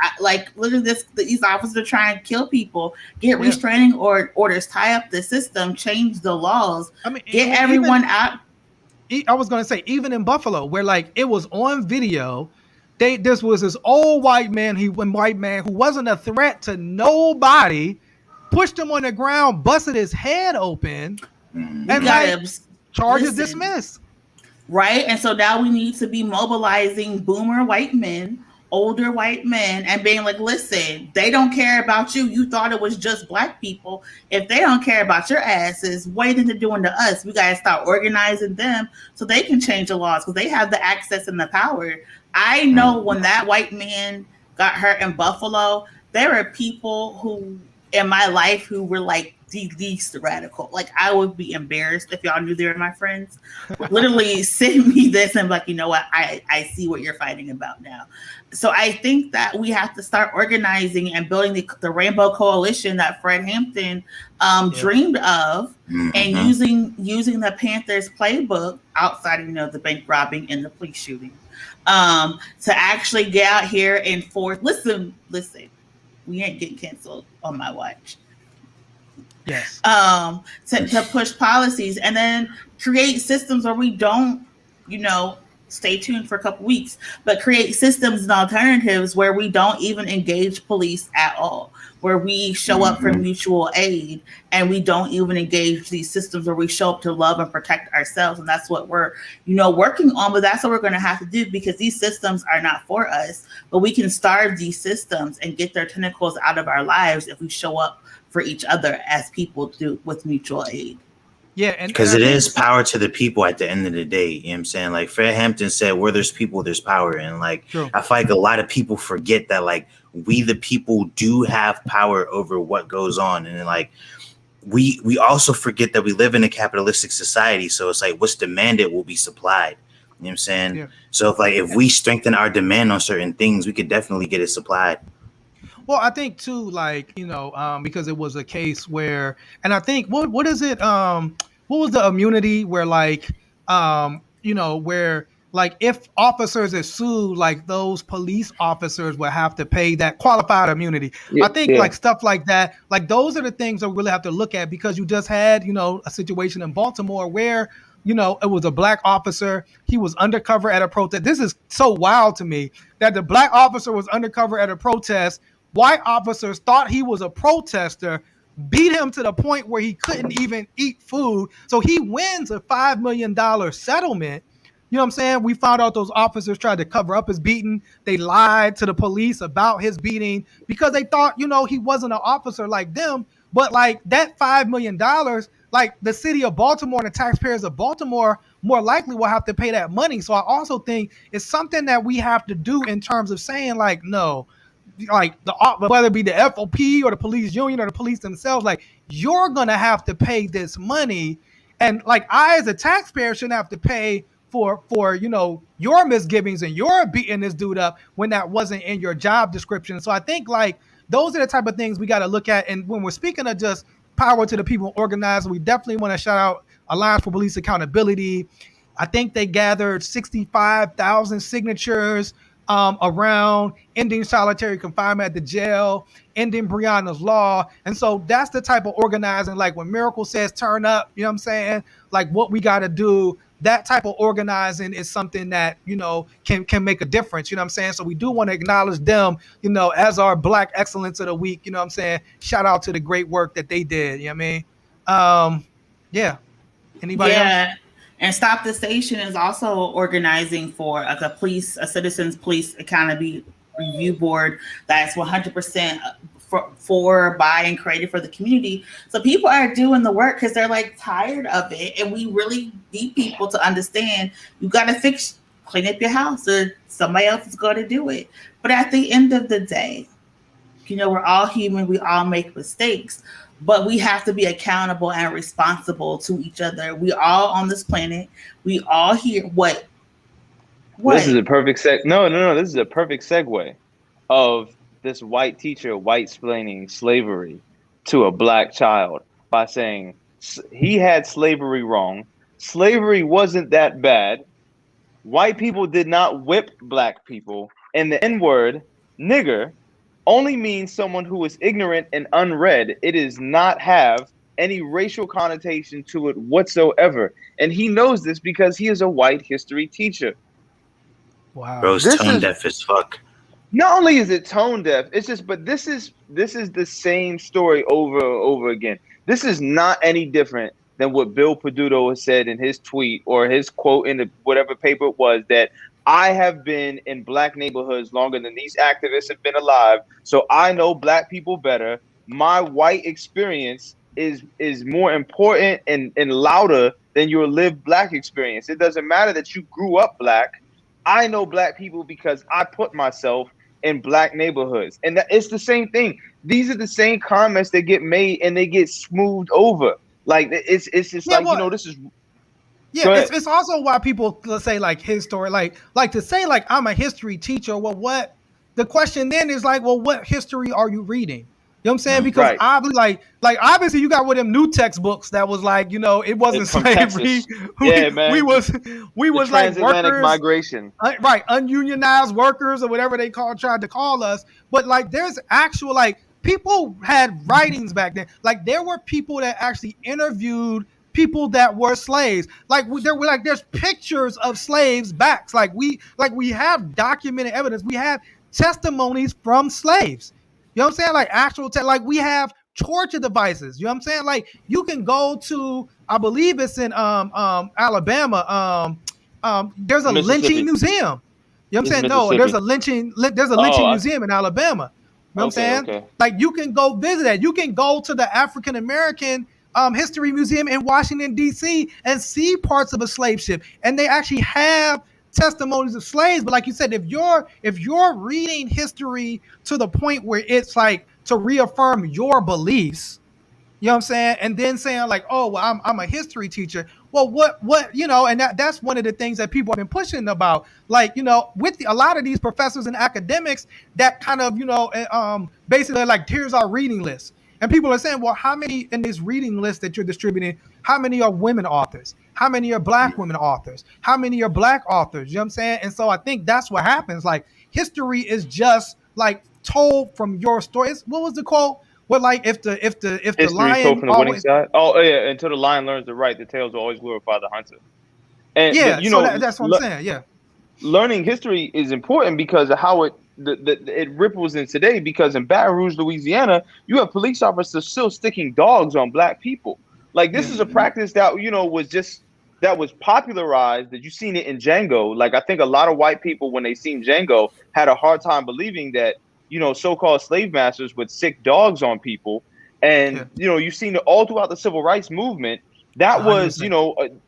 Literally, these officers are trying to kill people. Get restraining orders, tie up the system, change the laws. I mean, get everyone out. I was going to say, even in Buffalo, where like it was on video, this was this old white man, who wasn't a threat to nobody, pushed him on the ground, busted his head open. And like, charges dismissed. Right. And so now we need to be mobilizing boomer white men, older white men, and being like, listen, they don't care about you. You thought it was just black people. If they don't care about your asses, what are they doing to us? We got to start organizing them so they can change the laws because they have the access and the power. I know when that white man got hurt in Buffalo, there were people who in my life who were like, the least radical. Like I would be embarrassed if y'all knew they were my friends. Literally send me this and be like, you know what, I see what you're fighting about now. So I think that we have to start organizing and building the Rainbow Coalition that Fred Hampton dreamed of, and using the Panthers playbook outside of, you know, the bank robbing and the police shooting, to actually get out here and force. Listen, we ain't getting canceled on my watch. Yes. To push policies and then create systems where we don't, you know, stay tuned for a couple weeks, but create systems and alternatives where we don't even engage police at all, where we show up for mutual aid and we don't even engage these systems where we show up to love and protect ourselves. And that's what we're, you know, working on, but that's what we're going to have to do because these systems are not for us, but we can starve these systems and get their tentacles out of our lives if we show up for each other as people do with mutual aid. Yeah, and because it is power to the people at the end of the day. You know what I'm saying? Like Fred Hampton said, where there's people, there's power. And like, true. I feel like a lot of people forget that like we the people do have power over what goes on. And like we also forget that we live in a capitalistic society. So it's like what's demanded will be supplied. You know what I'm saying? Yeah. So if we strengthen our demand on certain things, we could definitely get it supplied. Well, I think too, like, you know, because it was a case where, and I think what is it? What was the immunity where like, you know, where like if officers are sued, like those police officers will have to pay that qualified immunity. Yeah, I think like stuff like that, like those are the things that we really have to look at because you just had, you know, a situation in Baltimore where, you know, it was a black officer. He was undercover at a protest. This is so wild to me that the black officer was undercover at a protest. White officers thought he was a protester, beat him to the point where he couldn't even eat food. So he wins a $5 million settlement. You know what I'm saying? We found out those officers tried to cover up his beating. They lied to the police about his beating because they thought, you know, he wasn't an officer like them. But like that $5 million, like the city of Baltimore and the taxpayers of Baltimore more likely will have to pay that money. So I also think it's something that we have to do in terms of saying like, no, like whether it be the FOP or the police union or the police themselves, like you're gonna have to pay this money, and like I as a taxpayer shouldn't have to pay for your misgivings and your beating this dude up when that wasn't in your job description. So I think like those are the type of things we got to look at. And when we're speaking of just power to the people organized, we definitely want to shout out Alliance for Police Accountability. I think they gathered 65,000 signatures around ending solitary confinement at the jail, ending Breonna's law. And so that's the type of organizing, like when Miracle says turn up, you know what I'm saying? Like what we got to do, that type of organizing is something that, can make a difference, you know what I'm saying? So we do want to acknowledge them, as our Black Excellence of the Week, you know what I'm saying? Shout out to the great work that they did, you know what I mean? Yeah. Anybody else? And Stop the Station is also organizing for a Citizens Police Accountability Review Board that's 100% for, by, and created for the community. So people are doing the work because they're like tired of it. And we really need people to understand you got to clean up your house or somebody else is going to do it. But at the end of the day, we're all human. We all make mistakes. But we have to be accountable and responsible to each other. We all on this planet. We all hear what? This is a perfect No. This is a perfect segue of this white teacher white-splaining slavery to a Black child by saying he had slavery wrong. Slavery wasn't that bad. White people did not whip Black people. And the N-word, nigger, only means someone who is ignorant and unread. It does not have any racial connotation to it whatsoever. And he knows this because he is a white history teacher. Wow. Bro's tone deaf as fuck. Not only is it tone deaf, it's just, but this is the same story over and over again. This is not any different than what Bill Peduto has said in his tweet or his quote in whatever paper it was, that I have been in Black neighborhoods longer than these activists have been alive, so I know Black people better. My white experience is more important and louder than your lived Black experience. It doesn't matter that you grew up Black. I know Black people because I put myself in Black neighborhoods. And it's the same thing. These are the same comments that get made and they get smoothed over. Like it's just this is. Yeah, it's also why people say like his story, like to say like I'm a history teacher. Well, what the question then is like, well, what history are you reading? You know what I'm saying? Because obviously, like obviously you got one of them new textbooks that was like, it wasn't slavery. We was like workers, migration, right? Ununionized workers or whatever they tried to call us. But like, there's actual like people had writings back then. Like there were people that actually interviewed people that were slaves. There's pictures of slaves' backs. Like we have documented evidence. We have testimonies from slaves. You know what I'm saying? Like actual, like we have torture devices. You know what I'm saying? Like you can go to, I believe it's in Alabama. There's a lynching museum. You know what I'm saying? No, there's a lynching museum in Alabama. You know what I'm saying? Okay. Like you can go visit that. You can go to the African American History Museum in Washington, D.C. and see parts of a slave ship. And they actually have testimonies of slaves. But like you said, if you're reading history to the point where it's like to reaffirm your beliefs, you know what I'm saying? And then saying like, oh, well, I'm a history teacher. Well, what, and that's one of the things that people have been pushing about. Like, with a lot of these professors and academics that kind of, basically like, here's our reading list. And people are saying, well, how many in this reading list that you're distributing, how many are women authors? How many are Black women authors? How many are Black authors? You know what I'm saying? And so I think that's what happens. Like history is just like told from your stories. What was the quote? Well, like if the lion told from the winning side. Oh yeah, until the lion learns to write, the tails will always glorify the hunter. And yeah, that's what I'm saying. Yeah, learning history is important because of how it ripples in today. Because in Baton Rouge, Louisiana, you have police officers still sticking dogs on Black people. Like this is a practice that was popularized. That you've seen it in Django. Like I think a lot of white people, when they seen Django, had a hard time believing that so-called slave masters would sick dogs on people. And you've seen it all throughout the civil rights movement. That 100%. Was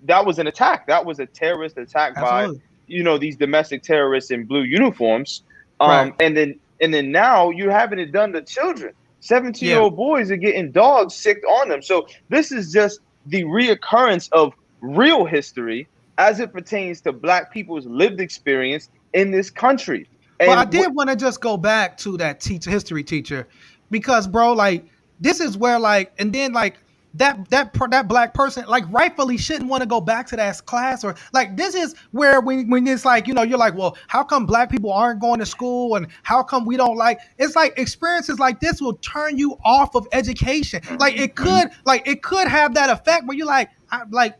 that was an attack. That was a terrorist attack by these domestic terrorists in blue uniforms. Right. And then And then now you're having it done to children. 17-year-old boys are getting dogs sicked on them. So this is just the reoccurrence of real history as it pertains to Black people's lived experience in this country. And I did want to just go back to that history teacher, because bro, like, this is where, like, and then like that Black person, like, rightfully shouldn't want to go back to that class, or like, this is where when it's like, you know, you're like, well, how come Black people aren't going to school, and how come we don't, like, it's like experiences like this will turn you off of education. Like, it could have that effect where you're like,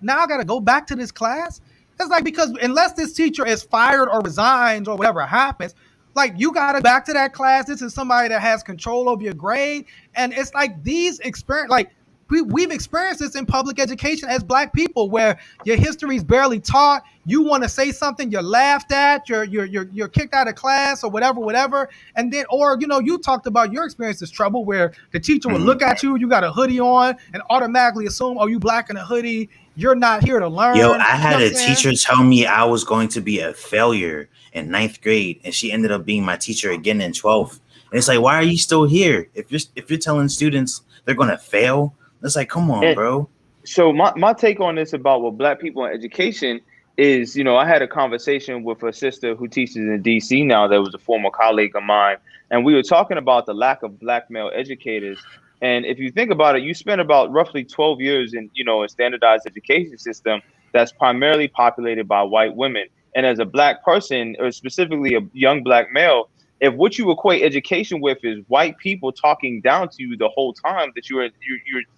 now I got to go back to this class. It's like, because unless this teacher is fired or resigns or whatever happens, like, you got to back to that class. This is somebody that has control over your grade. And it's like these experience, like, we've experienced this in public education as Black people, where your history is barely taught. You want to say something, you're laughed at, you're kicked out of class or whatever. And then, or, you know, you talked about your experience as trouble, where the teacher would look at you, you got a hoodie on, and automatically assume, oh, you Black in a hoodie, you're not here to learn. Yo, I had a teacher tell me I was going to be a failure in 9th grade, and she ended up being my teacher again in 12th. And it's like, why are you still here? If you're telling students they're going to fail, it's like, come on, bro. So my take on this about what Black people in education is, you know, I had a conversation with a sister who teaches in DC now that was a former colleague of mine, and we were talking about the lack of Black male educators. And if you think about it, you spend about roughly 12 years in, you know, a standardized education system that's primarily populated by white women. And as a Black person, or specifically a young Black male, if what you equate education with is white people talking down to you the whole time that you're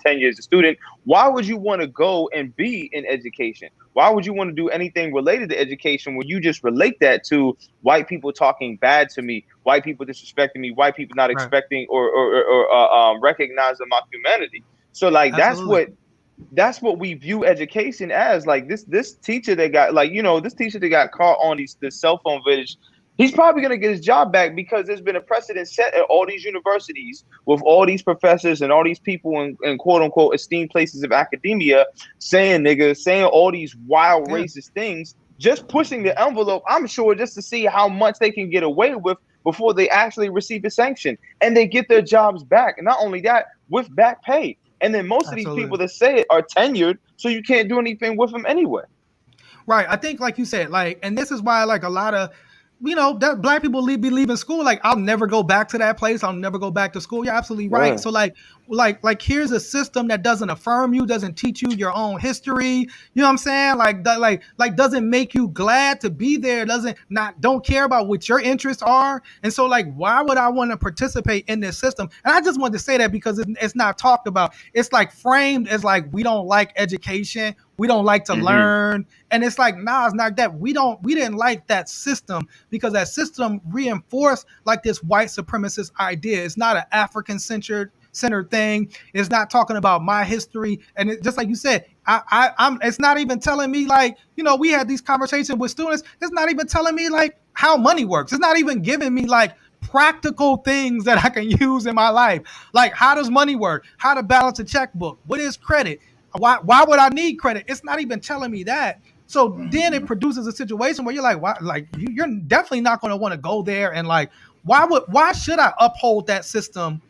10 years a student, why would you want to go and be in education? Why would you want to do anything related to education when you just relate that to white people talking bad to me, white people disrespecting me, white people not expecting or recognizing my humanity? So like, that's what we view education as. Like, this teacher that got, like, you know, this teacher that got caught on this cell phone footage, he's probably going to get his job back, because there's been a precedent set at all these universities with all these professors and all these people in quote unquote esteemed places of academia saying niggas, saying all these wild racist things, just pushing the envelope, I'm sure, just to see how much they can get away with before they actually receive a sanction, and they get their jobs back. And not only that, with back pay. And then most of these people that say it are tenured, so you can't do anything with them anyway. Right. I think, like you said, like, and this is why, like, a lot of, you know, that Black people be leaving school. Like, I'll never go back to that place. I'll never go back to school. You're absolutely right. Yeah. So like here's a system that doesn't affirm you, doesn't teach you your own history. You know what I'm saying? Like doesn't make you glad to be there. Don't care about what your interests are. And so, like, why would I want to participate in this system? And I just wanted to say that because it's not talked about. It's like framed as like, we don't like education. We don't like to learn. And it's like, nah, it's not that. We didn't like that system because that system reinforced like this white supremacist idea. It's not an African-centered thing. It's not talking about my history. And it, just like you said, it's not even telling me, like, you know, we had these conversations with students. It's not even telling me like how money works. It's not even giving me like practical things that I can use in my life. Like, how does money work? How to balance a checkbook? What is credit? Why would I need credit? It's not even telling me that. So then it produces a situation where you're like, why? Like, you're definitely not going to want to go there. And like, why should I uphold that system?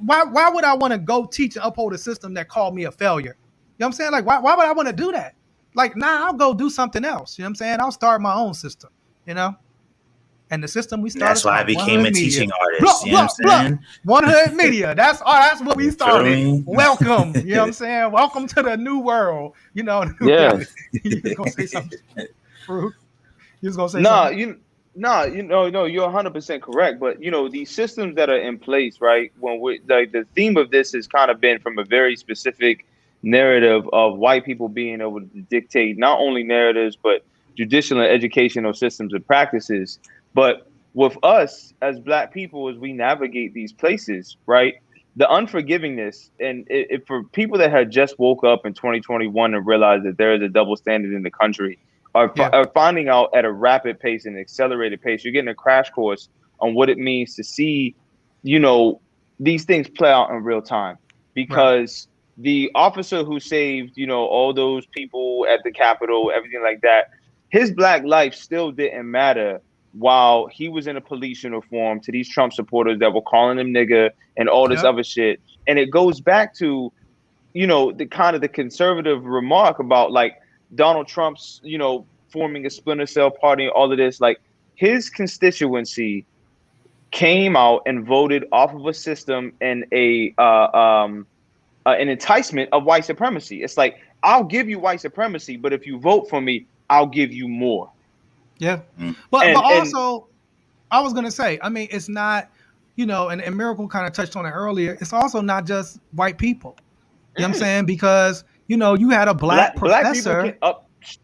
Why would I want to go teach and uphold a system that called me a failure? You know what I'm saying? Like, why would I want to do that? Like, I'll go do something else. You know what I'm saying? I'll start my own system, you know? And the system we started. That's why I became a teaching artist. You know what I'm saying? 100 Media. That's what we started. Welcome. You know what I'm saying? Welcome to the new world. You know. Yeah. You was gonna say something. Fruit. You was gonna say something. No, you're 100% correct. But you know, these systems that are in place, right? When we like, the theme of this has kind of been from a very specific narrative of white people being able to dictate not only narratives but judicial and educational systems and practices. But with us as Black people, as we navigate these places, right, the unforgivingness, and for people that had just woke up in 2021 and realized that there is a double standard in the country, are finding out at a rapid pace and accelerated pace. You're getting a crash course on what it means to see, you know, these things play out in real time. Because the officer who saved, you know, all those people at the Capitol, everything like that, his Black life still didn't matter while he was in a police uniform to these Trump supporters that were calling him nigga and all this other shit. And it goes back to, the kind of the conservative remark about like Donald Trump's, forming a splinter cell party and all of this. Like, his constituency came out and voted off of a system and an enticement of white supremacy. It's like, I'll give you white supremacy, but if you vote for me, I'll give you more. Yeah. But also, I was going to say, I mean, it's not, and Miracle kind of touched on it earlier. It's also not just white people. You know what I'm saying? Because, you had a black professor.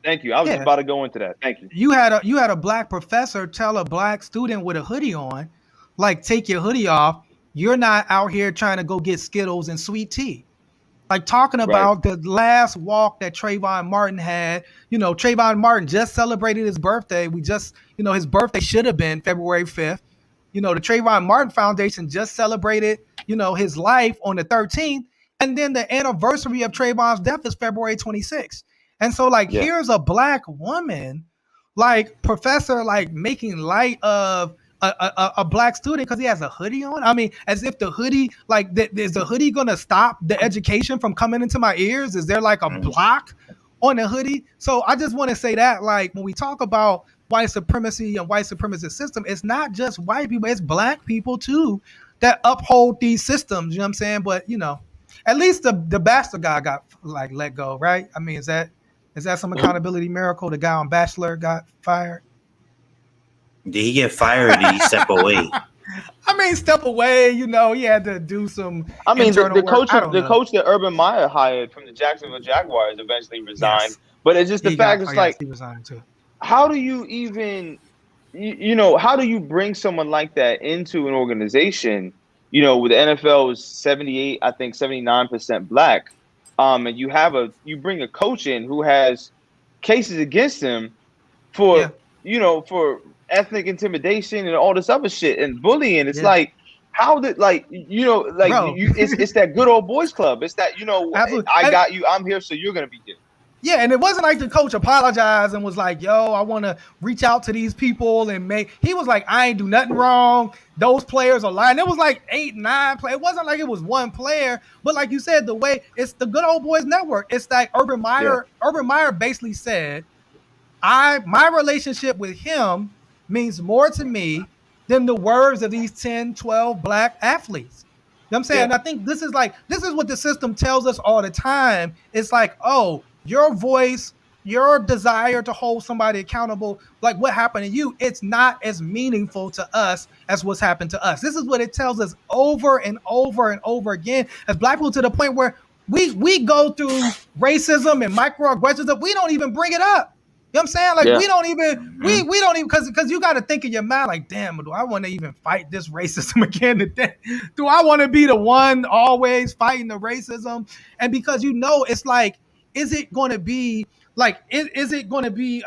Thank you. I was just about to go into that. Thank you. You had a black professor tell a black student with a hoodie on, like, take your hoodie off. You're not out here trying to go get Skittles and sweet tea. Like, talking about the last walk that Trayvon Martin had. Trayvon Martin just celebrated his birthday. His birthday should have been February 5th. The Trayvon Martin Foundation just celebrated, his life on the 13th. And then the anniversary of Trayvon's death is February 26th. And so, like, here's a black woman, like, professor, like, making light of a black student because he has a hoodie on. I mean, as if the hoodie, like, is the hoodie going to stop the education from coming into my ears? Is there like a block on the hoodie? So I just want to say that, like, when we talk about white supremacy and white supremacist system, it's not just white people, it's black people too that uphold these systems. You know what I'm saying? But, at least the Bachelor guy got, like, let go, right? I mean, is that some accountability miracle? The guy on Bachelor got fired? Did he get fired or did he step away? I mean, step away, he had to do some. I mean, the coach that Urban Meyer hired from the Jacksonville Jaguars eventually resigned. Yes. But it's just the fact it's like, he resigned too. How do you even, how do you bring someone like that into an organization, with the NFL is 79% black, and you bring a coach in who has cases against him for, for ethnic intimidation and all this other shit and bullying. It's like, how did, like, it's that good old boys club. It's that, I got you, I'm here, so you're gonna be here. Yeah, and it wasn't like the coach apologized and was like, yo, I want to reach out to these people and he was like, I ain't do nothing wrong. Those players are lying. It was like 8, 9 players. It wasn't like it was one player, but like you said, the way it's the good old boys network. It's like Urban Meyer basically said, my relationship with him means more to me than the words of these 10, 12 black athletes. You know what I'm saying? Yeah. And I think this is what the system tells us all the time. It's like, oh, your voice, your desire to hold somebody accountable, like what happened to you, it's not as meaningful to us as what's happened to us. This is what it tells us over and over and over again as black people, to the point where we go through racism and microaggressions that we don't even bring it up. You know what I'm saying? Like, we don't even, because you got to think in your mind, like, damn, do I want to even fight this racism again today? Do I want to be the one always fighting the racism? And because, it's like, is it going to be like, is it going to be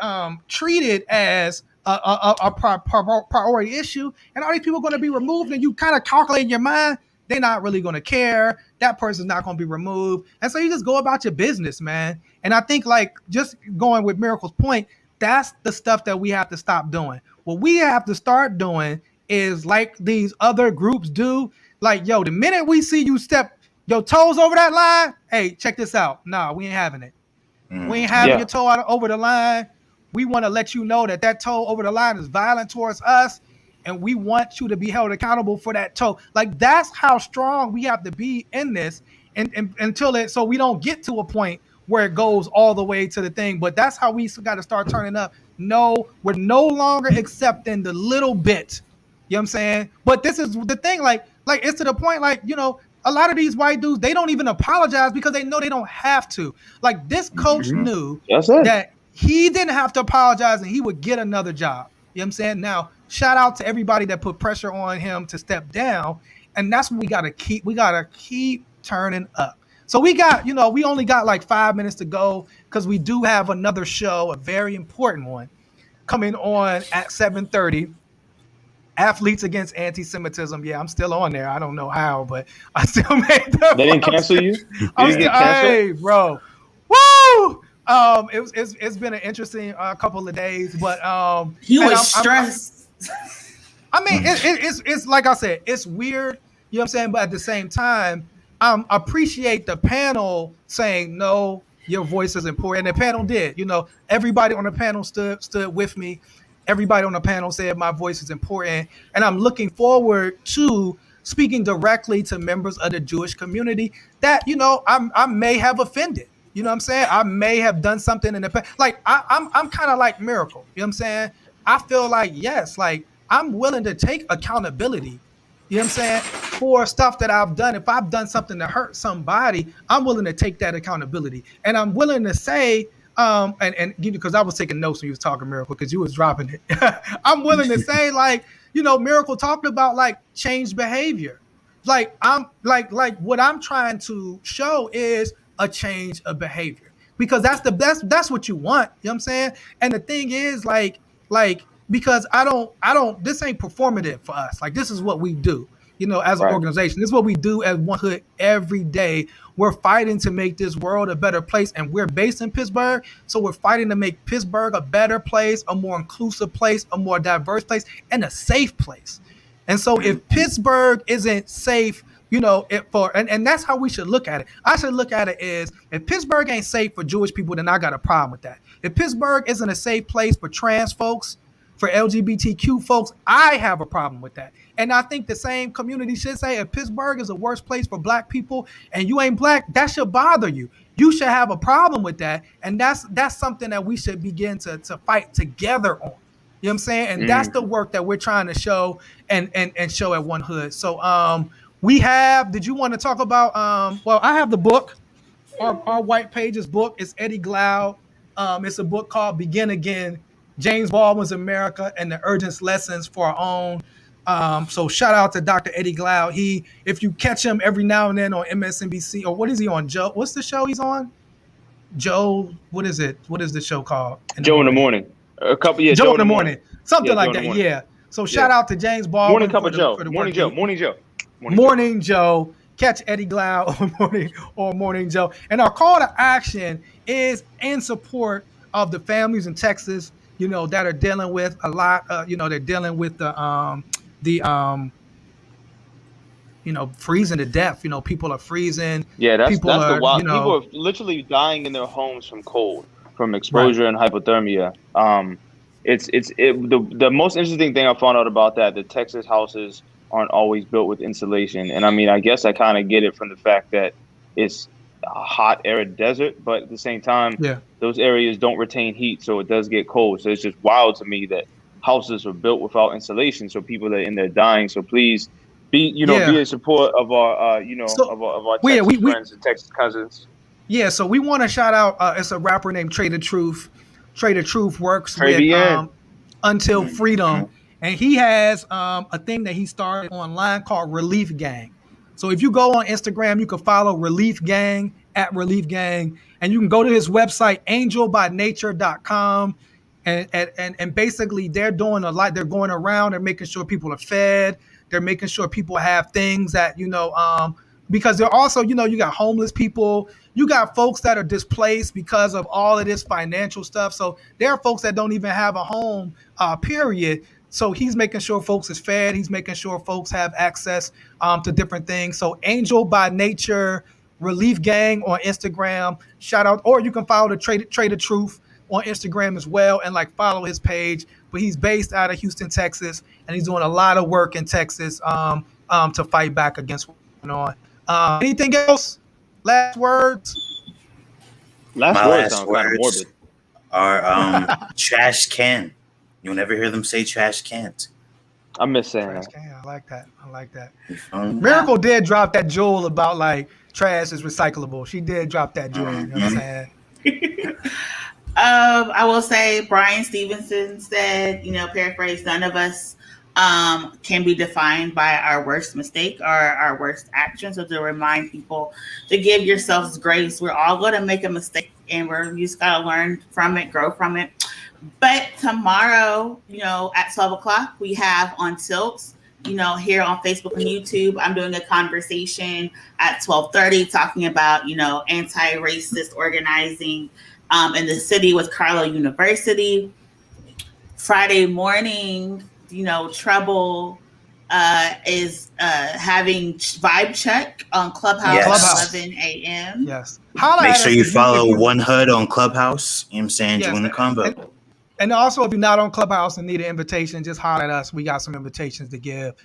treated as a priority issue? And are these people going to be removed? And you kind of calculate in your mind, they're not really going to care. That person's not going to be removed. And so you just go about your business, man. And I think, like, just going with Miracle's point, that's the stuff that we have to stop doing. What we have to start doing is, like these other groups do, like, yo, the minute we see you step your toes over that line, hey, check this out. Nah, we ain't having it. We ain't having your toe over the line. We want to let you know that toe over the line is violent towards us, and we want you to be held accountable for that toe. Like, that's how strong we have to be in this, and so we don't get to a point where it goes all the way to the thing. But that's how we got to start turning up. No, we're no longer accepting the little bit. You know what I'm saying? But this is the thing, like it's to the point, like, a lot of these white dudes, they don't even apologize because they know they don't have to. Like, this coach knew that he didn't have to apologize and he would get another job. You know what I'm saying? Now, shout out to everybody that put pressure on him to step down. And that's what we got to keep. We got to keep turning up. So we got, we only got like 5 minutes to go because we do have another show, a very important one, coming on at 7:30. Athletes Against Anti-Semitism. Yeah, I'm still on there. I don't know how, but I still made the. They didn't cancel you? Hey, bro. Woo! It's been an interesting couple of days, but he was stressed. I mean, it's like I said, it's weird. You know what I'm saying? But at the same time, appreciate the panel saying no. Your voice is important. And the panel did. You know, everybody on the panel stood with me. Everybody on the panel said my voice is important. And I'm looking forward to speaking directly to members of the Jewish community that, you know, I may have offended. You know what I'm saying? I may have done something in the past. Like, I'm kind of like Miracle. You know what I'm saying? I feel like, yes, like, I'm willing to take accountability. You know what I'm saying? For stuff that I've done. If I've done something to hurt somebody, I'm willing to take that accountability. And I'm willing to say, and because I was taking notes when you was talking, Miracle, because you was dropping it. I'm willing to say, like, you know, Miracle talked about like changed behavior. Like I'm like what I'm trying to show is a change of behavior. Because that's what you want. You know what I'm saying? And the thing is, like because I don't, this ain't performative for us. Like, this is what we do, you know, as an organization. This is what we do as One Hood every day. We're fighting to make this world a better place, and we're based in Pittsburgh. So we're fighting to make Pittsburgh a better place, a more inclusive place, a more diverse place, and a safe place. And so if Pittsburgh isn't safe, you know, and that's how we should look at it. I should look at it as, if Pittsburgh ain't safe for Jewish people, then I got a problem with that. If Pittsburgh isn't a safe place for trans folks, for LGBTQ folks, I have a problem with that. And I think the same community should say, if Pittsburgh is a worse place for Black people and you ain't Black, that should bother you. You should have a problem with that. And that's something that we should begin to fight together on. You know what I'm saying? And that's the work that we're trying to show and show at One Hood. So we have, did you want to talk about, well, I have the book, our White Pages book. It's Eddie Glaude. It's a book called Begin Again, James Baldwin's America and the Urgent Lessons for Our Own. So shout out to Dr. Eddie Glaude. If you catch him every now and then on MSNBC, or what is he on? Joe, what's the show he's on? Joe, what is it? What is the show called? Joe in the Morning. Joe in the Morning. Something like that. Yeah. So shout out to James Baldwin. Morning Cup of Joe. Morning Joe. Catch Eddie Glaude on Morning Joe. And our call to action is in support of the families in Texas, you know, that are dealing with a lot. You know, they're dealing with the you know, freezing to death. You know, people are freezing. Yeah, that's the wild. You know, people are literally dying in their homes from cold, from exposure and hypothermia. The most interesting thing I found out about that, the Texas houses aren't always built with insulation. And I mean, I guess I kind of get it from the fact that it's a hot, arid desert, but at the same time, those areas don't retain heat, so it does get cold. So it's just wild to me that houses were built without insulation, so people are in there dying. So please be in support of our of our Texas friends and Texas cousins. Yeah, so we want to shout out. It's a rapper named Trey the Truth. Trey the Truth works with Until Freedom, and he has a thing that he started online called Relief Gang. So if you go on Instagram, you can follow Relief Gang at Relief Gang, and you can go to his website, angelbynature.com. And basically they're doing a lot. They're going around, they're making sure people are fed. They're making sure people have things that, you know, because they're also, you know, you got homeless people, you got folks that are displaced because of all of this financial stuff. So there are folks that don't even have a home, period. So he's making sure folks is fed. He's making sure folks have access to different things. So Angel by Nature, Relief Gang on Instagram, shout out, or you can follow the Trey the Truth on Instagram as well, and like follow his page. But he's based out of Houston, Texas, and he's doing a lot of work in Texas to fight back against what's going on. Anything else? Last words? My last words are trash can. You'll never hear them say trash cans. I miss saying trash can. I like that. Miracle did drop that jewel about like trash is recyclable. She did drop that jewel. You know what I'm saying? I will say Brian Stevenson said, you know, paraphrase, none of us can be defined by our worst mistake or our worst action. So to remind people to give yourselves grace. We're all going to make a mistake, and you just got to learn from it, grow from it. But tomorrow, you know, at 12 o'clock, we have on Tilts, you know, here on Facebook and YouTube. I'm doing a conversation at 12:30 talking about, you know, anti-racist organizing in the city with Carlo University. Friday morning, Trouble is having vibe check on Clubhouse. 11 a.m. Yes. Make sure you follow One Hood on Clubhouse. You know what I'm saying? Join the combo. And also, if you're not on Clubhouse and need an invitation, just holler at us. We got some invitations to give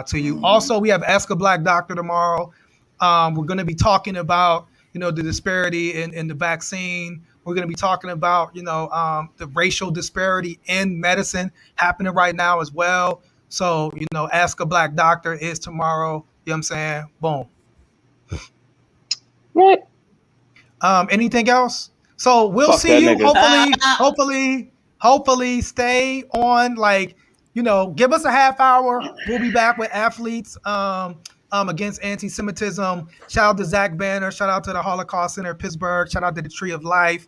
to you. Also, we have Ask a Black Doctor tomorrow. We're going to be talking about, the disparity in the vaccine. We're going to be talking about, the racial disparity in medicine happening right now as well. So, Ask a Black Doctor is tomorrow. You know what I'm saying? Boom. What? Anything else? So we'll see you. Hopefully stay on, give us a half hour. We'll be back with athletes against anti-Semitism. Shout out to Zach Banner. Shout out to the Holocaust Center of Pittsburgh. Shout out to the Tree of Life.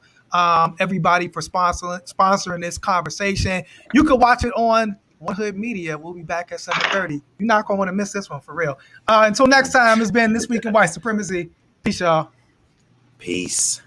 Everybody for sponsoring this conversation. You can watch it on One Hood Media. We'll be back at 7:30. You're not going to want to miss this one for real. Until next time, it's been This Week in White Supremacy. Peace, y'all. Peace.